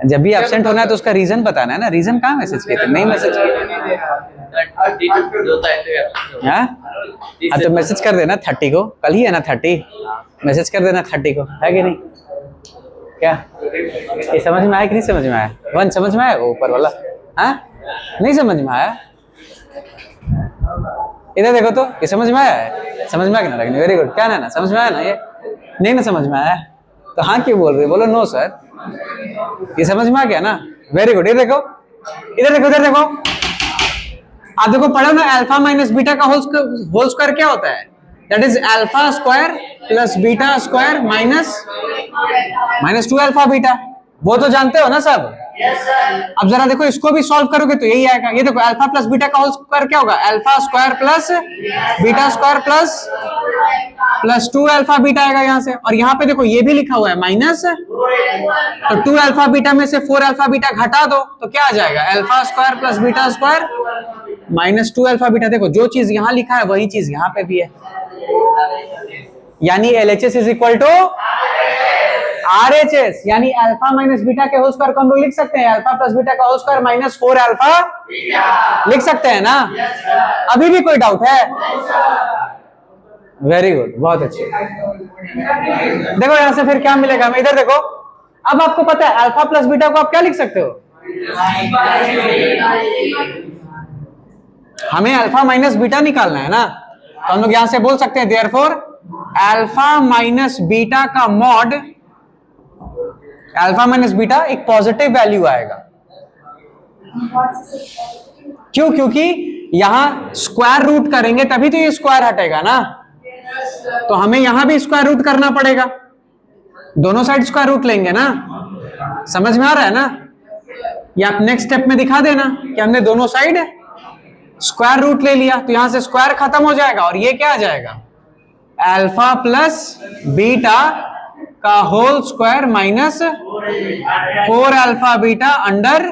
जब भी एब्सेंट होना है तो उसका रीजन बताना है ना। रीजन कहाँ मैसेज किए थे? नहीं मैसेज किए। हाँ, तो मैसेज कर देना 30 को, कल ही है ना 30, मैसेज कर देना 30 को, है कि नहीं? क्या ये समझ में आया कि नहीं समझ में आया? 1 समझ में आया? वो ऊपर वाला, हाँ, नहीं समझ में आया? इधर देखो तो, ये समझ में आया है? समझ में आया कि ना? Very good. क्या ना, समझ में आया ना? ये नहीं ना समझ में आया तो हाँ क्यों बोल रहे? बोलो नो सर। ये समझ में आ गया ना? Very good. ये देखो, इधर देखो, इधर देखो, आप देखो, पढ़ो ना, अल्फा माइनस बीटा का होल स्क्वायर क्या होता है? That is alpha square plus beta square minus 2 alpha beta. वो तो जानते हो ना सब? अब जरा देखो, इसको भी सॉल्व करोगे तो यही आएगा। ये देखो, अल्फा प्लस बीटा का होल स्क्वायर क्या होगा? Alpha square plus beta square plus 2 alpha beta आएगा यहाँ से। और यहाँ पे देखो, ये भी लिखा हुआ है माइनस, तो 2 अल्फा बीटा में से 4 अल्फा बीटा घटा दो तो क्या आ जाएगा? Alpha square plus beta square minus 2 alpha beta. देखो, जो चीज यहाँ लिखा है वही चीज यहाँ पे भी है, यानी LHS is equal to RHS। यानी अल्फा माइनस बीटा के होल स्क्वायर को हम लोग लिख सकते हैं अल्फा प्लस बीटा का होल स्क्वायर माइनस 4 अल्फा, लिख सकते हैं ना? अभी भी कोई डाउट है? वेरी गुड, बहुत अच्छे। देखो यहां से फिर क्या मिलेगा हमें? इधर देखो, अब आपको पता है अल्फा प्लस बीटा को आप क्या लिख सकते हो? हमें अल्फा माइनस बीटा निकालना है ना, तो हम लोग यहां से बोल सकते हैं देयरफॉर अल्फा माइनस बीटा का मॉड, अल्फा माइनस बीटा एक पॉजिटिव वैल्यू आएगा। क्यों? क्योंकि यहां स्क्वायर रूट करेंगे तभी तो ये स्क्वायर हटेगा ना, तो हमें यहां भी स्क्वायर रूट करना पड़ेगा। दोनों साइड स्क्वायर रूट लेंगे ना। समझ में आ रहा है ना? या आप नेक्स्ट स्टेप में दिखा देना कि हमने दोनों साइड स्क्वायर रूट ले लिया, तो यहां से स्क्वायर खत्म हो जाएगा और ये क्या आ जाएगा? अल्फा प्लस बीटा का whole square minus 4 alpha beta under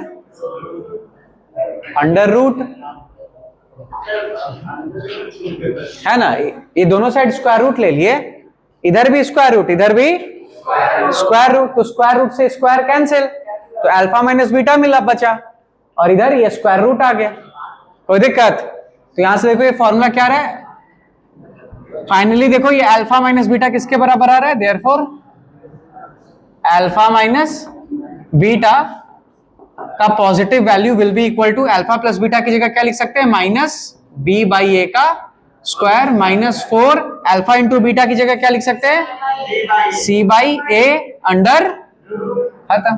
root, है ना? ये दोनों साइड स्क्वायर रूट ले लिए, इधर भी स्क्वायर रूट, इधर भी स्क्वायर रूट, तो स्क्वायर रूट से स्क्वायर कैंसिल, तो अल्फा माइनस बीटा मिला बचा, और इधर ये स्क्वायर रूट आ गया। कोई दिक्कत? तो यहां से देखो ये फॉर्मूला क्या रहा है? फाइनली देखो, ये अल्फा माइनस बीटा किसके बराबर आ रहा है? देयरफॉर अल्फा माइनस बीटा का positive value will be equal to alpha plus beta की जगह क्या लिख सकते हैं? माइनस बी बाई ए का square minus 4 alpha into beta की जगह क्या लिख सकते हैं? सी बाई ए अंडर, खत्म।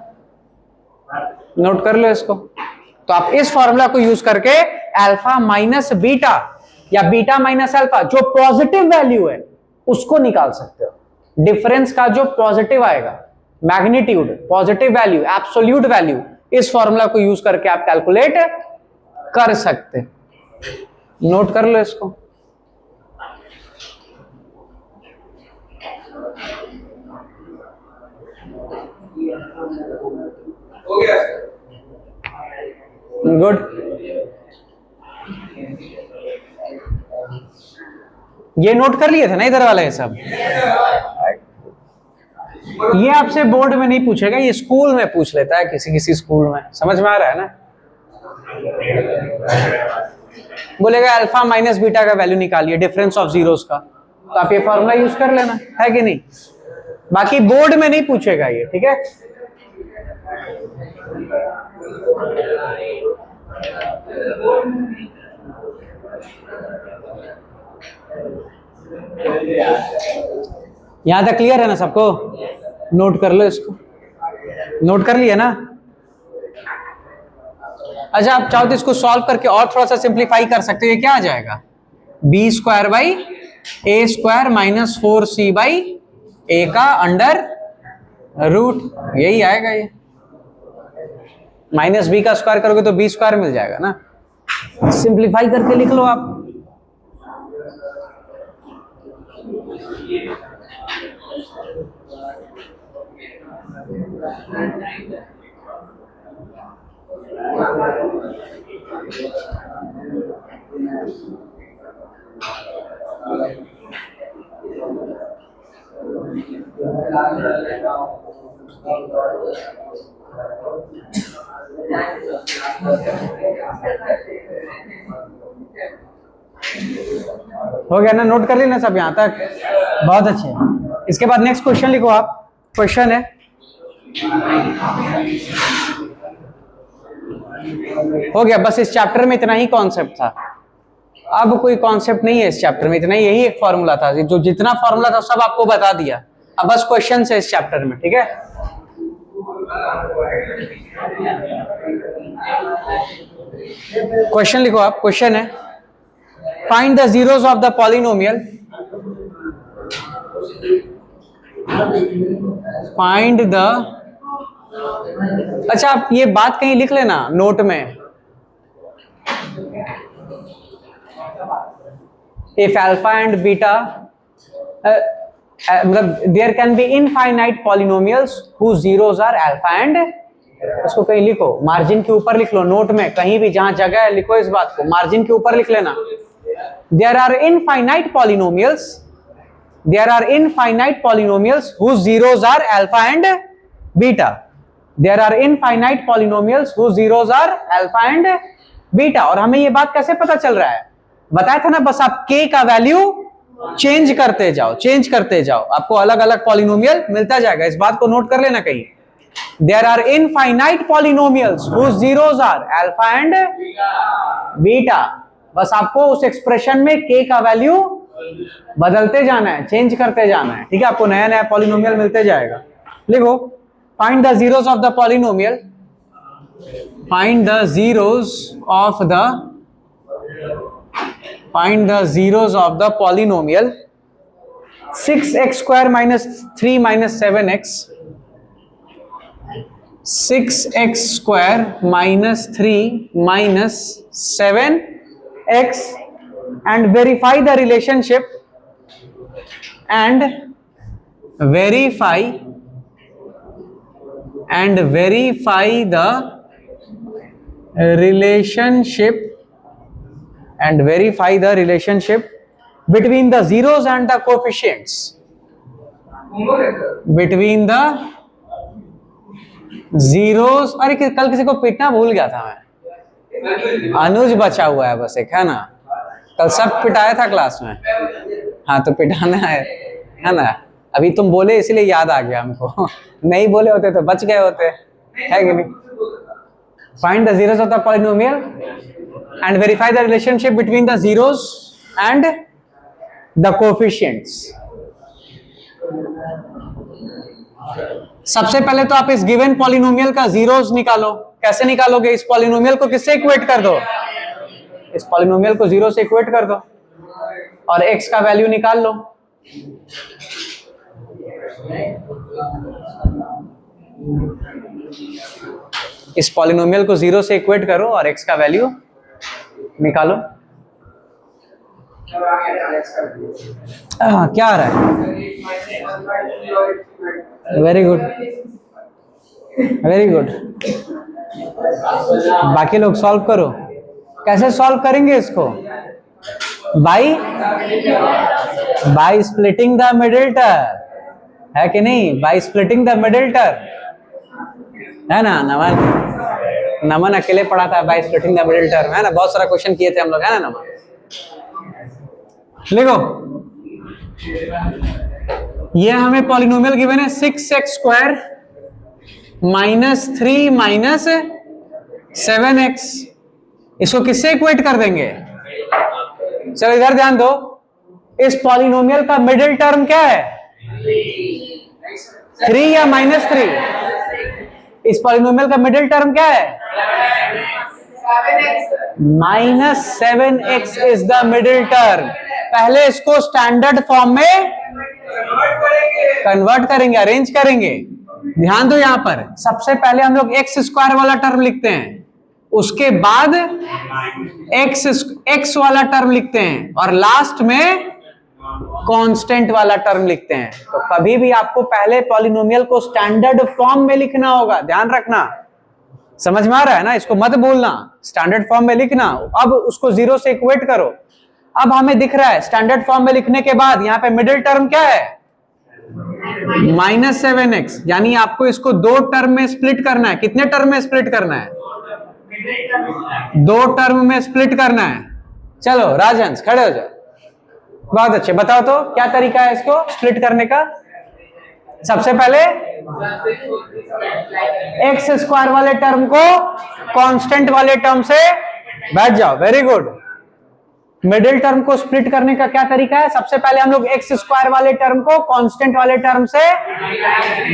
नोट कर लो इसको। तो आप इस फॉर्मूला को यूज करके अल्फा माइनस बीटा या बीटा माइनस अल्फा जो पॉजिटिव वैल्यू है उसको निकाल सकते हो। डिफरेंस का जो पॉजिटिव आएगा, magnitude, positive value, absolute value, इस फॉर्मूला को यूज करके आप कैलकुलेट कर सकते। नोट कर लो इसको। हो गया। गुड। ये नोट कर लिए थे ना इधर वाला ये सब? ये आपसे बोर्ड में नहीं पूछेगा, ये स्कूल में पूछ लेता है, किसी किसी स्कूल में। समझ में आ रहा है ना? बोलेगा अल्फा माइनस बीटा का वैल्यू निकालिए डिफरेंस ऑफ जीरोस का, तो आप ये फॉर्मूला यूज कर लेना, है कि नहीं? बाकी बोर्ड में नहीं पूछेगा ये, ठीक है? यहां तक क्लियर है ना सबको? नोट कर लो इसको, नोट कर लिया ना? अच्छा, आप चाहो तो इसको सॉल्व करके और थोड़ा सा सिंप्लीफाई कर सकते हो। ये क्या आ जाएगा? B square by a square minus 4c by a का अंडर रूट, यही आएगा। ये माइनस बी का स्क्वायर करोगे तो बी स्क्वायर मिल जाएगा ना। सिंप्लीफाई करके लिख लो आप। हो गया ना? नोट कर लेना सब यहां तक? बहुत अच्छे। इसके बाद नेक्स्ट क्वेश्चन लिखो आप। क्वेश्चन है, हो गया, बस इस चैप्टर में इतना ही कॉन्सेप्ट था। अब कोई कॉन्सेप्ट नहीं है इस चैप्टर में, इतना ही, यही एक फॉर्मूला था। जो जितना फॉर्मूला था सब आपको बता दिया। अब बस क्वेश्चन है इस चैप्टर में, ठीक है? क्वेश्चन लिखो आप। क्वेश्चन है, find the zeros of the polynomial, find the, अच्छा आप ये बात कहीं लिख लेना नोट में, इफ अल्फा एंड बीटा, मतलब there can be infinite polynomials whose zeros are alpha and, इसको कहीं लिखो, मार्जिन के ऊपर लिख लो, नोट में कहीं भी जहां जगह है लिखो इस बात को, मार्जिन के ऊपर लिख लेना। There are infinite polynomials, there are infinite polynomials whose zeros are alpha and beta, there are infinite polynomials whose zeros are alpha and beta. और हमें ये बात कैसे पता चल रहा है? बताया था ना, बस आप k का वैल्यू चेंज करते जाओ, चेंज करते जाओ, आपको अलग अलग पॉलिनोमियल मिलता जाएगा। इस बात को नोट कर लेना कहीं। There are infinite polynomials whose zeros are alpha and beta. बस आपको उस एक्सप्रेशन में k का वैल्यू बदलते जाना है, चेंज करते जाना है, ठीक है? आपको नया नया पॉलिनोमियल मिलते जाएगा। लिखो, find the zeros of the polynomial, find the zeros of the, find the zeros of the polynomial 6x square minus 3 minus 7x, 6x square minus 3 minus 7x, and verify the relationship, and verify the relationship, and verify the relationship between the zeros and the coefficients, between the zeros। अरे कल किसी को पीटना भूल गया था मैं, अनुज बचा हुआ है बस एक, है ना? कल सब पिटाया था क्लास में। हाँ तो पिटाना है ना? अभी तुम बोले इसलिए याद आ गया हमको, नहीं बोले होते तो बच गए होते, है कि नहीं? Find the zeros of the polynomial and verify the relationship between the zeros and the coefficients। सबसे पहले तो आप इस गिवन पॉलिनोमियल का जीरोस निकालो। कैसे निकालोगे? इस पॉलिनोमियल को किससे इक्वेट कर दो? इस पॉलिनोमियल को जीरो से इक्वेट कर दो और x का वैल्यू निकाल लो। इस पॉलिनोमियल को जीरो से इक्वेट करो और x का वैल्यू निकालो। क्या आ रहा है? Very good, very good. बाकी लोग सॉल्व करो। कैसे सॉल्व करेंगे इसको? By splitting the middle term, है कि नहीं? By splitting the middle term, है ना? नमन अकेले पढ़ा था by splitting the middle term, है ना? बहुत सारा क्वेश्चन किए थे हम लोग, है ना नमन? लिखो, ये हमें पॉलिनोमियल गिवन है 6x² माइनस 3 माइनस 7x। इसको किससे इक्वेट कर देंगे? चलो इधर ध्यान दो, इस पॉलिनोमियल का मिडिल टर्म क्या है? 3 या -3? इस पॉलिनोमियल का मिडिल टर्म क्या है? -7x is the middle term. पहले इसको स्टैंडर्ड फॉर्म में कन्वर्ट करेंगे, अरेंज करेंगे। ध्यान दो, यहां पर सबसे पहले हम लोग x² वाला टर्म लिखते हैं, उसके बाद x वाला टर्म लिखते हैं, और लास्ट में कांस्टेंट वाला टर्म लिखते हैं। तो कभी भी आपको पहले पॉलिनोमियल को स्टैंडर्ड फॉर्म में लिखना होगा, ध्यान रखना। समझ में आ रहा है ना? इसको मत भूलना, स्टैंडर्ड फॉर्म में लिखना। अब उसको 0 से इक्वेट करो। अब हमें दिख रहा है स्टैंडर्ड फॉर्म में लिखने के बाद यहाँ पे मिडिल टर्म क्या है? -7x। यानी आपको इसको 2 टर्म में स्प्लिट करना है। कितने टर्म में स्प्लिट करना है? 2 टर्म में स्प्लिट करना है। चलो राजहंस खड़े हो जाओ। बहुत अच्छे, बताओ तो क्या तरीका है इसको स्प्लिट करने का? सबसे पहले x² वाले टर्म को कांस्टेंट वाले टर्म से बैठ जाओ। Very good. मिडिल टर्म को स्प्लिट करने का क्या तरीका है? सबसे पहले हम लोग x² वाले टर्म को कांस्टेंट वाले टर्म से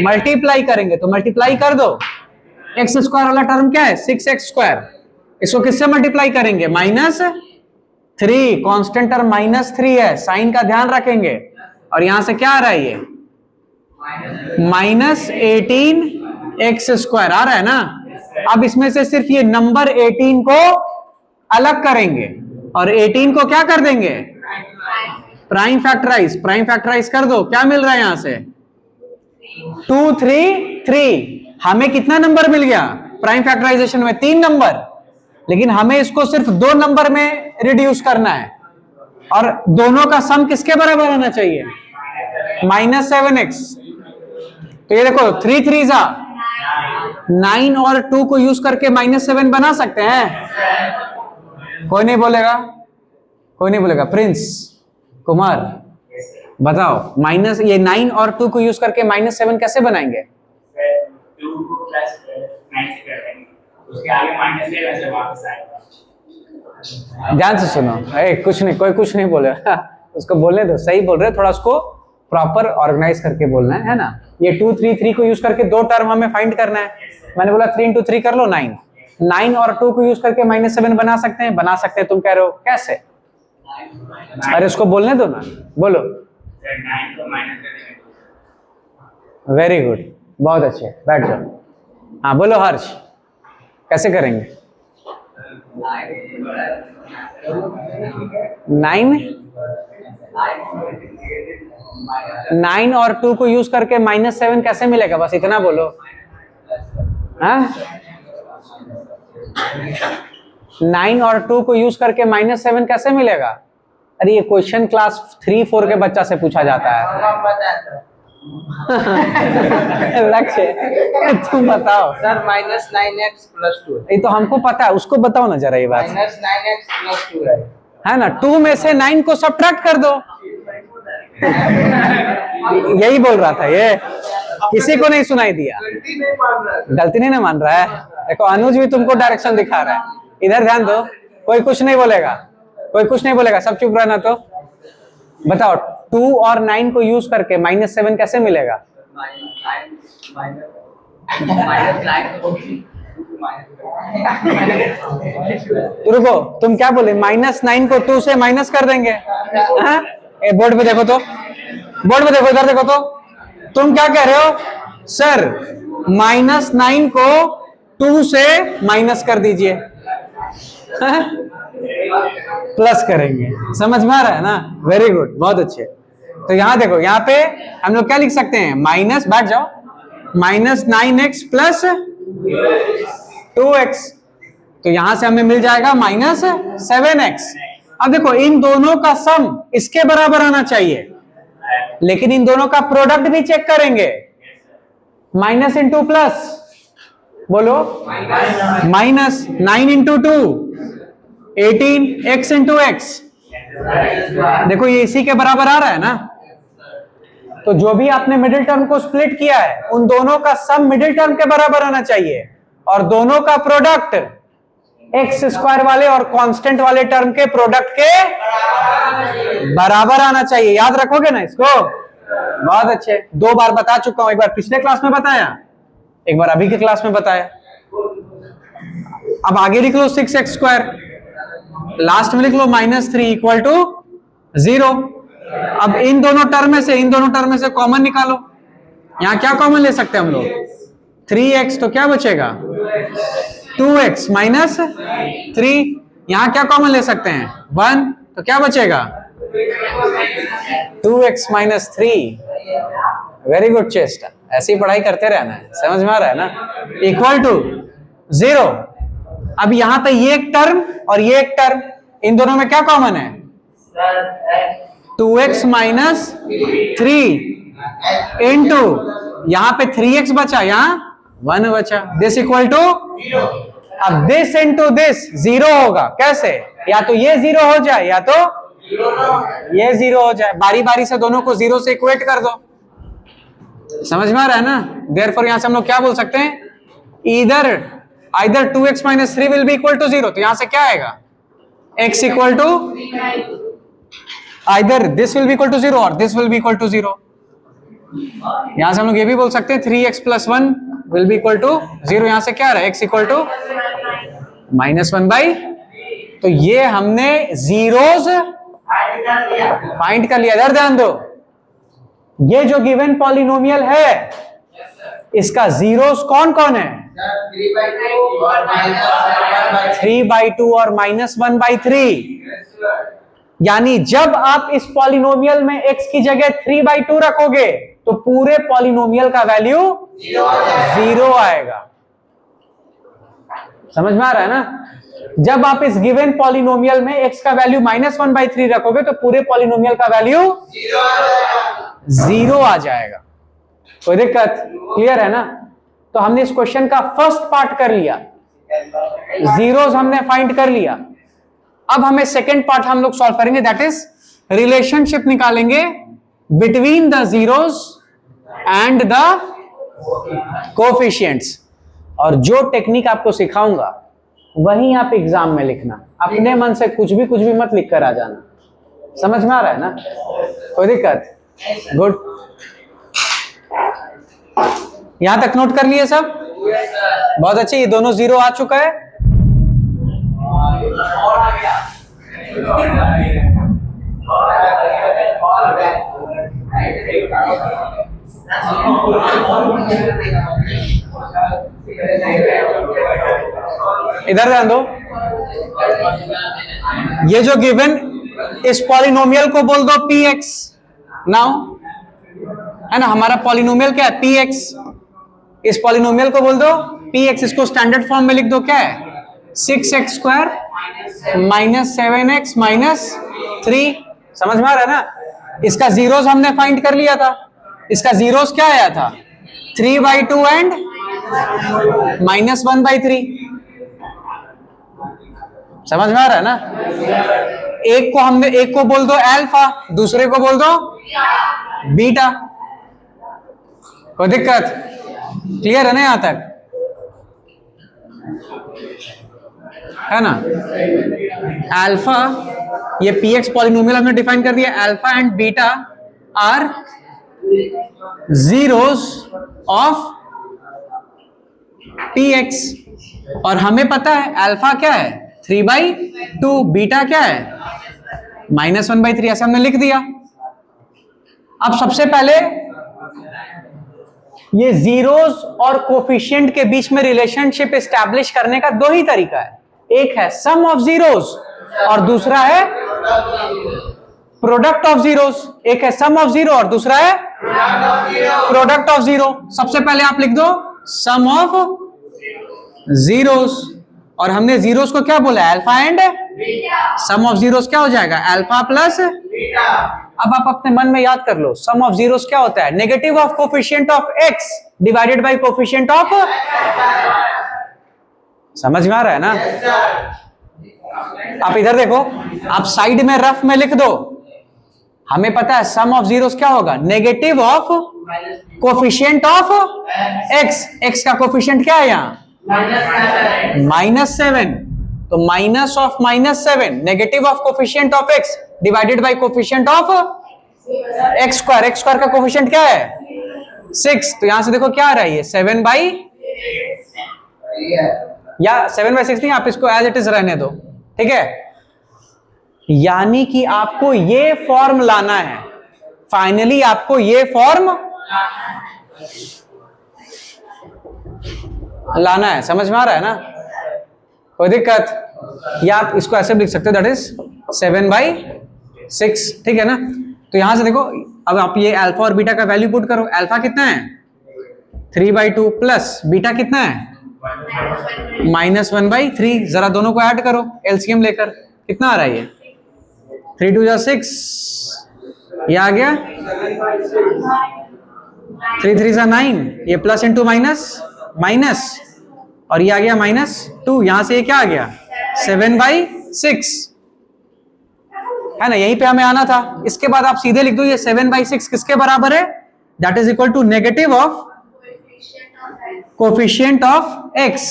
मल्टीप्लाई करेंगे। तो मल्टीप्लाई कर दो। x² वाला टर्म क्या है? 6x²। इसको किससे मल्टीप्लाई करेंगे? -3। कांस्टेंट टर्म -3 है, साइन का ध्यान रखेंगे। और यहां से क्या आ रहा है? ये -18x² आ रहा है ना? अब इसमें से सिर्फ ये नंबर 18 को अलग करेंगे और 18 को क्या कर देंगे? Prime factorise. प्राइम फैक्टराइज कर दो। क्या मिल रहा है यहां से? 2 3 3। हमें कितना नंबर मिल गया प्राइम फैक्टराइजेशन में? 3 नंबर। लेकिन हमें इसको सिर्फ 2 नंबर में रिड्यूस करना है, और दोनों का सम किसके बराबर होना चाहिए? -7x। तो ये देखो 3 3 जा 9 और 2 को यूज करके -7 बना सकते हैं। कोई नहीं बोलेगा, कोई नहीं बोलेगा। प्रिंस कुमार बताओ, माइनस ये 9 और 2 को यूज करके -7 कैसे बनाएंगे? 2 को प्लस 9 से कर देंगे, उसके आगे -7 से वापस आएगा। ध्यान से सुनो, कुछ नहीं, कोई कुछ नहीं बोलेगा। उसको बोलने दो, सही बोल रहे, थोड़ा उसको प्रॉपर ऑर्गेनाइज करके बोलना है ना? ये 2 3 3 को यूज करके 2 टर्म हमें फाइंड करना है। मैंने बोला 3 × 3 कर लो 9। 9 और 2 को यूज करके -7 बना सकते हैं? बना सकते हैं। तुम कह रहे हो कैसे? अरे उसको बोलने दो ना, बोलो। 9 को माइनस कर देंगे। वेरी गुड, बहुत अच्छे, बैठ जाओ। हाँ बोलो हर्ष, कैसे करेंगे? 9 और 2 को यूज करके -7 कैसे मिलेगा? बस इतना बोलो। हाँ 9 और 2 को यूज करके -7 कैसे मिलेगा? अरे ये क्वेश्चन क्लास 3 4 के बच्चा से पूछा जाता है। लक्ष्य तुम बताओ सर। -9x + 2 ये तो हमको पता है, उसको बताओ ना जरा ये बात। -9x + 2 है ना? 2 में से 9 को सब्ट्रैक्ट कर दो। यही बोल रहा था ये, किसी को नहीं सुनाई दिया। गलती नहीं ना मान रहा है। देखो अनुज भी तुमको डायरेक्शन दिखा रहा है। इधर ध्यान दो, कोई कुछ नहीं बोलेगा, कोई कुछ नहीं बोलेगा, सब चुप रहना। तो बताओ 2 और 9 को यूज करके -7 कैसे मिलेगा? रुको, तुम क्या बोले? -9 को 2 से माइनस कर देंगे। हाँ? बोर्ड पे देखो तो, बोर्ड पे देखो, इधर देखो तो। तुम क्या कह रहे हो? सर -9 को 2 से माइनस कर दीजिए, प्लस करेंगे। समझ में आ रहा है ना? वेरी गुड, बहुत अच्छे। तो यहां देखो, यहां पे हम लोग क्या लिख सकते हैं? माइनस, बैठ जाओ, -9x + 2x। तो यहां से हमें मिल जाएगा -7x। अब देखो इन दोनों का सम इसके बराबर आना चाहिए, लेकिन इन दोनों का प्रोडक्ट भी चेक करेंगे। माइनस इंटू प्लस, बोलो minus 9 into 2 18 x into x. देखो ये इसी के बराबर आ रहा है ना। तो जो भी आपने मिडिल टर्म को स्प्लिट किया है उन दोनों का सम मिडिल टर्म के बराबर आना चाहिए, और दोनों का प्रोडक्ट एक्स स्क्वायर वाले और कांस्टेंट वाले टर्म के प्रोडक्ट के बराबर आना चाहिए। याद रखोगे ना इसको? बहुत अच्छे। 2 बार बता चुका हूं, एक बार पिछले क्लास में बताया, एक बार अभी के क्लास में बताया। अब आगे लिख लो 6x स्क्वायर, लास्ट में लिख लो -3 इक्वल टू 0। अब इन दोनों टर्म में से कॉमन निकालो। यहां क्या कॉमन ले सकते हैं हम लोग? 3x, तो क्या बचेगा? 2x minus 3। यहां क्या कॉमन ले सकते हैं? 1, तो क्या बचेगा? 2x minus 3। Very good chest. ऐसी पढ़ाई करते रहना है, समझ में आ रहा है ना? Equal to 0। अब यहां पे ये एक टर्म और ये एक टर्म, इन दोनों में क्या कॉमन है? 2x माइनस 3 इंटू यहां पे 3x बचा, यहां 1 बचा। दिस इक्वल टू, अब दिस इंटू दिस 0 होगा। कैसे? या तो ये 0 हो जाए या तो ये 0 हो जाए। बारी बारी से दोनों को 0 से इक्वेट कर दो। समझ में आ रहा है ना? देयरफॉर यहां से हम लोग क्या बोल सकते हैं? either 2x minus 3 will be equal to 0। तो यहां से क्या आएगा? x इक्वल टू either this will be equal to 0 और this will be equal to 0। यहां से हम लोग ये भी बोल सकते हैं 3x plus 1 will be equal to 0। यहां से क्या आ रहा है? x equal to -1/। तो ये हमने जीरोस फाइंड कर लिया। इधर ध्यान दो, ये जो गिवन पॉलिनोमियल है इसका जीरोस कौन कौन है? 3/2 और -1/3। यानी जब आप इस पॉलिनोमियल में x की जगह 3/2 रखोगे तो पूरे पॉलिनोमियल का वैल्यू 0 आएगा। समझ में आ रहा है ना? जब आप इस गिवन पॉलिनोमियल में x का वैल्यू -1/3 रखोगे तो पूरे पॉलिनोमियल का वैल्यू 0 आ जाएगा। कोई दिक्कत? क्लियर है ना? तो हमने इस क्वेश्चन का फर्स्ट पार्ट कर लिया, जीरोस हमने फाइंड कर लिया। अब हमें सेकेंड पार्ट हम लोग सॉल्व करेंगे, दैट इज रिलेशनशिप निकालेंगे between the zeros and the coefficients. और जो टेक्निक आपको सिखाऊंगा वही आप एग्जाम में लिखना। अपने मन से कुछ भी मत लिख कर आ जाना। समझ में आ रहा है ना? कोई दिक्कत? गुड। यहां तक नोट कर लिए सब? बहुत अच्छे। ये दोनों 0 आ चुका है। इधर ध्यान दो, ये जो गिवन, इस पॉलिनोमियल को बोल दो px। नाउ है ना, हमारा पॉलिनोमियल क्या है? px। इस पॉलिनोमियल को बोल दो px। इसको स्टैंडर्ड फॉर्म में लिख दो, क्या है? 6x square -7x -3। समझ में आ रहा है ना? इसका जीरोस हमने फाइंड कर लिया था। इसका जीरोस क्या आया था? 3/2 एंड -1/3। समझ में आ रहा है ना? एक को बोल दो अल्फा, दूसरे को बोल दो बीटा। कोई दिक्कत? क्लियर है ना यहां तक? है ना? अल्फा, ये px पॉलिनोमियल हमने डिफाइन कर दिया। Alpha and beta are zeros of px। और हमें पता है अल्फा क्या है? 3/2। बीटा क्या है? -1/3। ऐसे हमने लिख दिया। अब सबसे पहले ये जीरोस और कोफिशिएंट के बीच में रिलेशनशिप एस्टैब्लिश करने का 2 ही तरीका है। एक है सम ऑफ जीरोस और दूसरा है प्रोडक्ट ऑफ जीरोस। एक है सम ऑफ जीरो और दूसरा है प्रोडक्ट ऑफ जीरो। सबसे पहले आप लिख दो सम ऑफ जीरोस। और हमने जीरोस को क्या बोला, alpha and sum of zeros क्या हो जाएगा, अल्फा प्लस बीटा। अब आप अपने मन में याद कर लो, सम ऑफ जीरोस क्या होता है, negative of coefficient of x divided by coefficient of, समझ में आ रहा है ना? आप इधर देखो, आप साइड में रफ में लिख दो, हमें पता है सम ऑफ जीरोस क्या होगा, negative of coefficient of x, x का कोफिशिएंट क्या है यहाँ -7, तो minus of -7 negative of coefficient of x divided by coefficient of x square, x square का कोफिशिएंट क्या है 6, तो यहां से देखो क्या आ रहा है ये 7/, या 7/6 नहीं, आप इसको एज इट इज रहने दो, ठीक है। यानी कि आपको ये फॉर्म लाना है, फाइनली आपको ये फॉर्म लाना है, समझ में आ रहा है ना, कोई दिक्कत? या आप इसको ऐसे भी लिख सकते हो, दैट इज 7/6, ठीक है ना। तो यहां से देखो, अब आप ये अल्फा और बीटा का वैल्यू पुट करो, अल्फा कितना है 3/2 प्लस बीटा कितना है -1/3, जरा दोनों को ऐड करो एलसीएम लेकर, कितना आ रहा है ये 3 2 6, ये आ गया 3 3 9, ये प्लस इंटू माइनस माइनस, और ये आ गया -2, यहां से ये क्या आ गया 7/6, है ना, यहीं पे हमें आना था। इसके बाद आप सीधे लिख दो ये 7/6 किसके बराबर है, that is equal to negative of coefficient of x,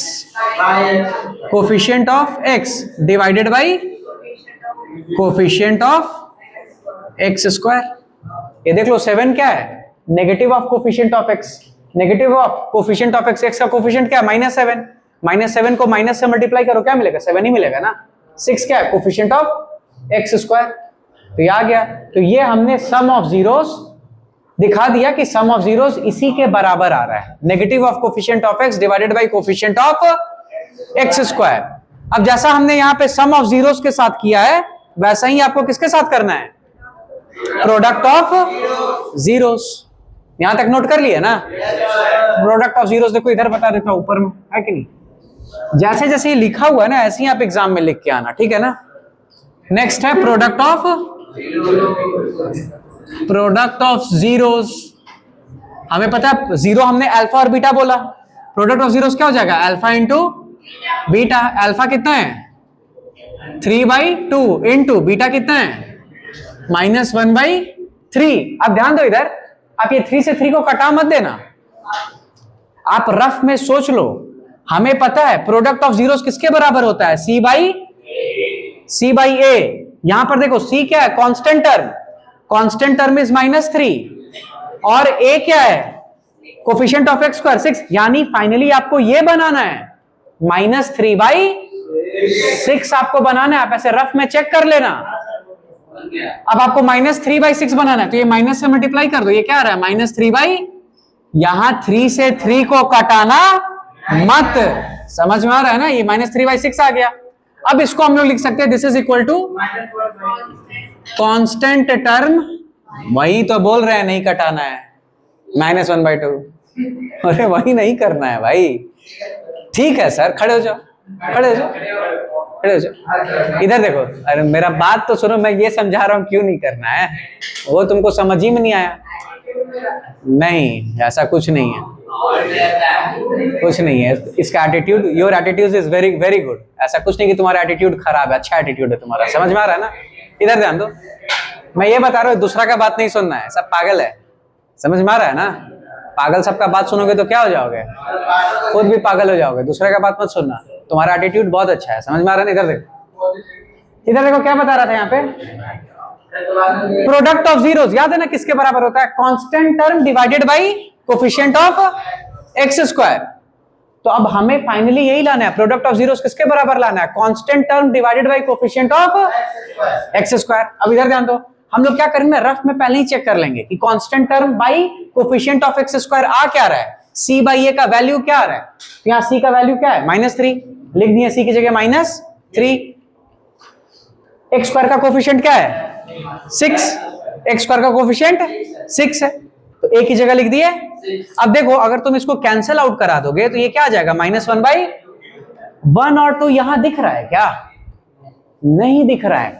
coefficient of x divided by coefficient of x square. ये देख लो 7 क्या है, negative of coefficient of x, negative of coefficient of x, x का कोफिशिएंट क्या है -7, -7 को माइनस से मल्टीप्लाई करो क्या मिलेगा 7 ही मिलेगा ना। 6 क्या है, कोफिशिएंट ऑफ x स्क्वायर, तो ये आ गया। तो ये हमने सम ऑफ जीरोस दिखा दिया कि सम ऑफ जीरोस इसी के बराबर आ रहा है, negative of coefficient of x divided by coefficient of x square. अब जैसा हमने यहाँ पे सम ऑफ जीरोस के साथ किया है, वैसा ही आपको किसके साथ करना है, प्रोडक्ट ऑफ जीरोस। यहां तक नोट कर लिए ना, प्रोडक्ट ऑफ जीरोस देखो इधर बता देता हूं ऊपर में, है कि नहीं, जैसे जैसे लिखा हुआ है ना ऐसे ही आप एग्जाम में लिख के आना, ठीक है ना। नेक्स्ट है प्रोडक्ट ऑफ जीरोस। हमें पता है जीरो हमने अल्फा और बीटा बोला, प्रोडक्ट ऑफ जीरोस क्या हो जाएगा, अल्फा इंटू बीटा। अल्फा कितना है 3/2 इंटू बीटा कितना है -1/3। अब ध्यान दो इधर, आप ये 3 से 3 को कटा मत देना, आप रफ में सोच लो। हमें पता है प्रोडक्ट ऑफ जीरोस किसके बराबर होता है, C/A। यहां पर देखो C क्या है, constant term, constant term is -3, और A क्या है, कोफिशिएंट ऑफ x स्क्वायर 6। यानी फाइनली आपको ये बनाना है -3/6 आपको बनाना है, आप ऐसे रफ में चेक कर लेना। अब आपको -3/6 बनाना है, तो ये माइनस से मल्टीप्लाई कर दो, ये क्या आ रहा है -3/, यहां 3 से 3 को कटाना मत, समझ में आ रहा है ना, ये -3/6 आ गया। अब इसको हम लोग लिख सकते हैं, this is equal to constant term, वही तो बोल रहे हैं नहीं कटाना है, -1/2। अरे वही नहीं करना है भाई, ठीक है सर, खड़े हो जाओ, खड़े हो जाओ, खड़े हो जाओ। इधर देखो, अरे मेरा बात तो सुनो, मैं ये समझा रहा हूं क्यों नहीं करना है, वो तुमको समझ ही में नहीं आया। नहीं, ऐसा कुछ नहीं है, कुछ नहीं है। इसका attitude, your attitude is very very good. ऐसा कुछ नहीं कि तुम्हारा एटीट्यूड खराब है, अच्छा एटीट्यूड है तुम्हारा, समझ में आ रहा है ना। इधर ध्यान दो, मैं ये बता रहा हूँ, दूसरा का बात नहीं सुनना है, सब पागल है, समझ में आ रहा है ना। पागल सबका बात सुनोगे तो क्या हो जाओगे, खुद भी पागल हो जाओगे। दूसरे का बात मत सुनना, तुम्हारा एटीट्यूड बहुत अच्छा है, समझ में आ रहा है ना। इधर देखो, इधर देखो क्या बता रहा था यहाँ पे, प्रोडक्ट ऑफ जीरोस याद है ना किसके बराबर होता है, constant term divided by coefficient of x square. तो अब हमें फाइनली यही लाना है, प्रोडक्ट ऑफ जीरोस किसके बराबर लाना है, constant term divided by coefficient of x square. अब इधर ध्यान दो, हम लोग क्या करेंगे, रफ में पहले ही चेक कर लेंगे कि constant term by coefficient of x square आ क्या रहा है, C/A का वैल्यू क्या आ रहा है। तो यहाँ C का वैल्यू क्या है -3, लिख दिए C की जगह -3। x स्क्वायर का कोफिशिएंट क्या है 6, x स्क्वायर का कोफिशिएंट 6 है, तो a की जगह लिख दिए। अब देखो अगर तुम इसको कैंसिल आउट करा दोगे तो ये क्या आ जाएगा, -1/, 1 और 2 यहां दिख रहा है क्या? नहीं दिख रहा है।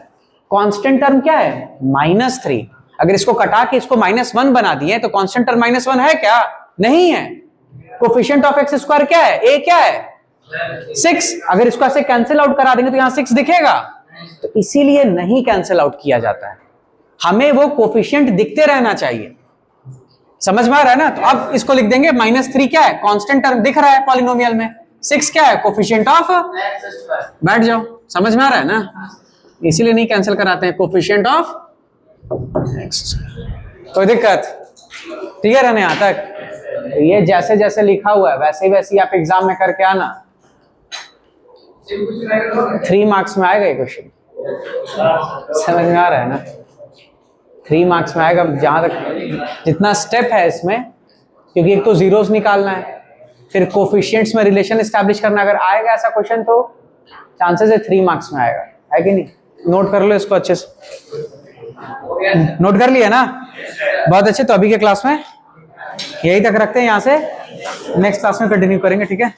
कांस्टेंट टर्म क्या है? -3। अगर इसको कटा के इसको -1 बना दिए तो कांस्टेंट टर्म -1 है क्या? नहीं है। कोफिशिएंट ऑफ एक्स स्क्वायर क्या है? ए क्या है? 6। अगर इसको ऐसे कैंसिल आउट करा देंगे तो यहां 6 दिखेगा, तो इसीलिए नहीं कैंसिल आउट किया जाता है। हमें वो कोफिशिएंट दिखते रहना चाहिए। समझ में आ रहा है ना? तो अब इसको लिख देंगे -3 क्या है? कांस्टेंट टर्म दिख रहा है पॉलिनोमियल में। 6 क्या है? कोफिशिएंट ऑफ, बैठ जाओ, समझ में आ रहा है ना? इसीलिए नहीं कैंसिल कराते हैं, कोफिशिएंट ऑफ एक्स। कोई दिक्कत? क्लियर है ना यहां तक? तो ये जैसे जैसे लिखा हुआ है वैसे वैसे आप एग्जाम में करके आना, 3 मार्क्स में आएगा ये क्वेश्चन। समझ में आ रहा है ना? 3 मार्क्स में आएगा, जहां तक जितना स्टेप है इसमें, क्योंकि एक तो जीरोस निकालना है, फिर कोफिशिएंट्स में रिलेशन एस्टैब्लिश करना। अगर आएगा ऐसा क्वेश्चन तो चांसेस है 3 मार्क्स में आएगा, है कि नहीं? नोट कर लो इसको अच्छे से। नोट कर लिया ना? बहुत अच्छे। तो अभी के क्लास में यही तक रखते हैं, यहां से नेक्स्ट क्लास में कंटिन्यू करेंगे, ठीक है?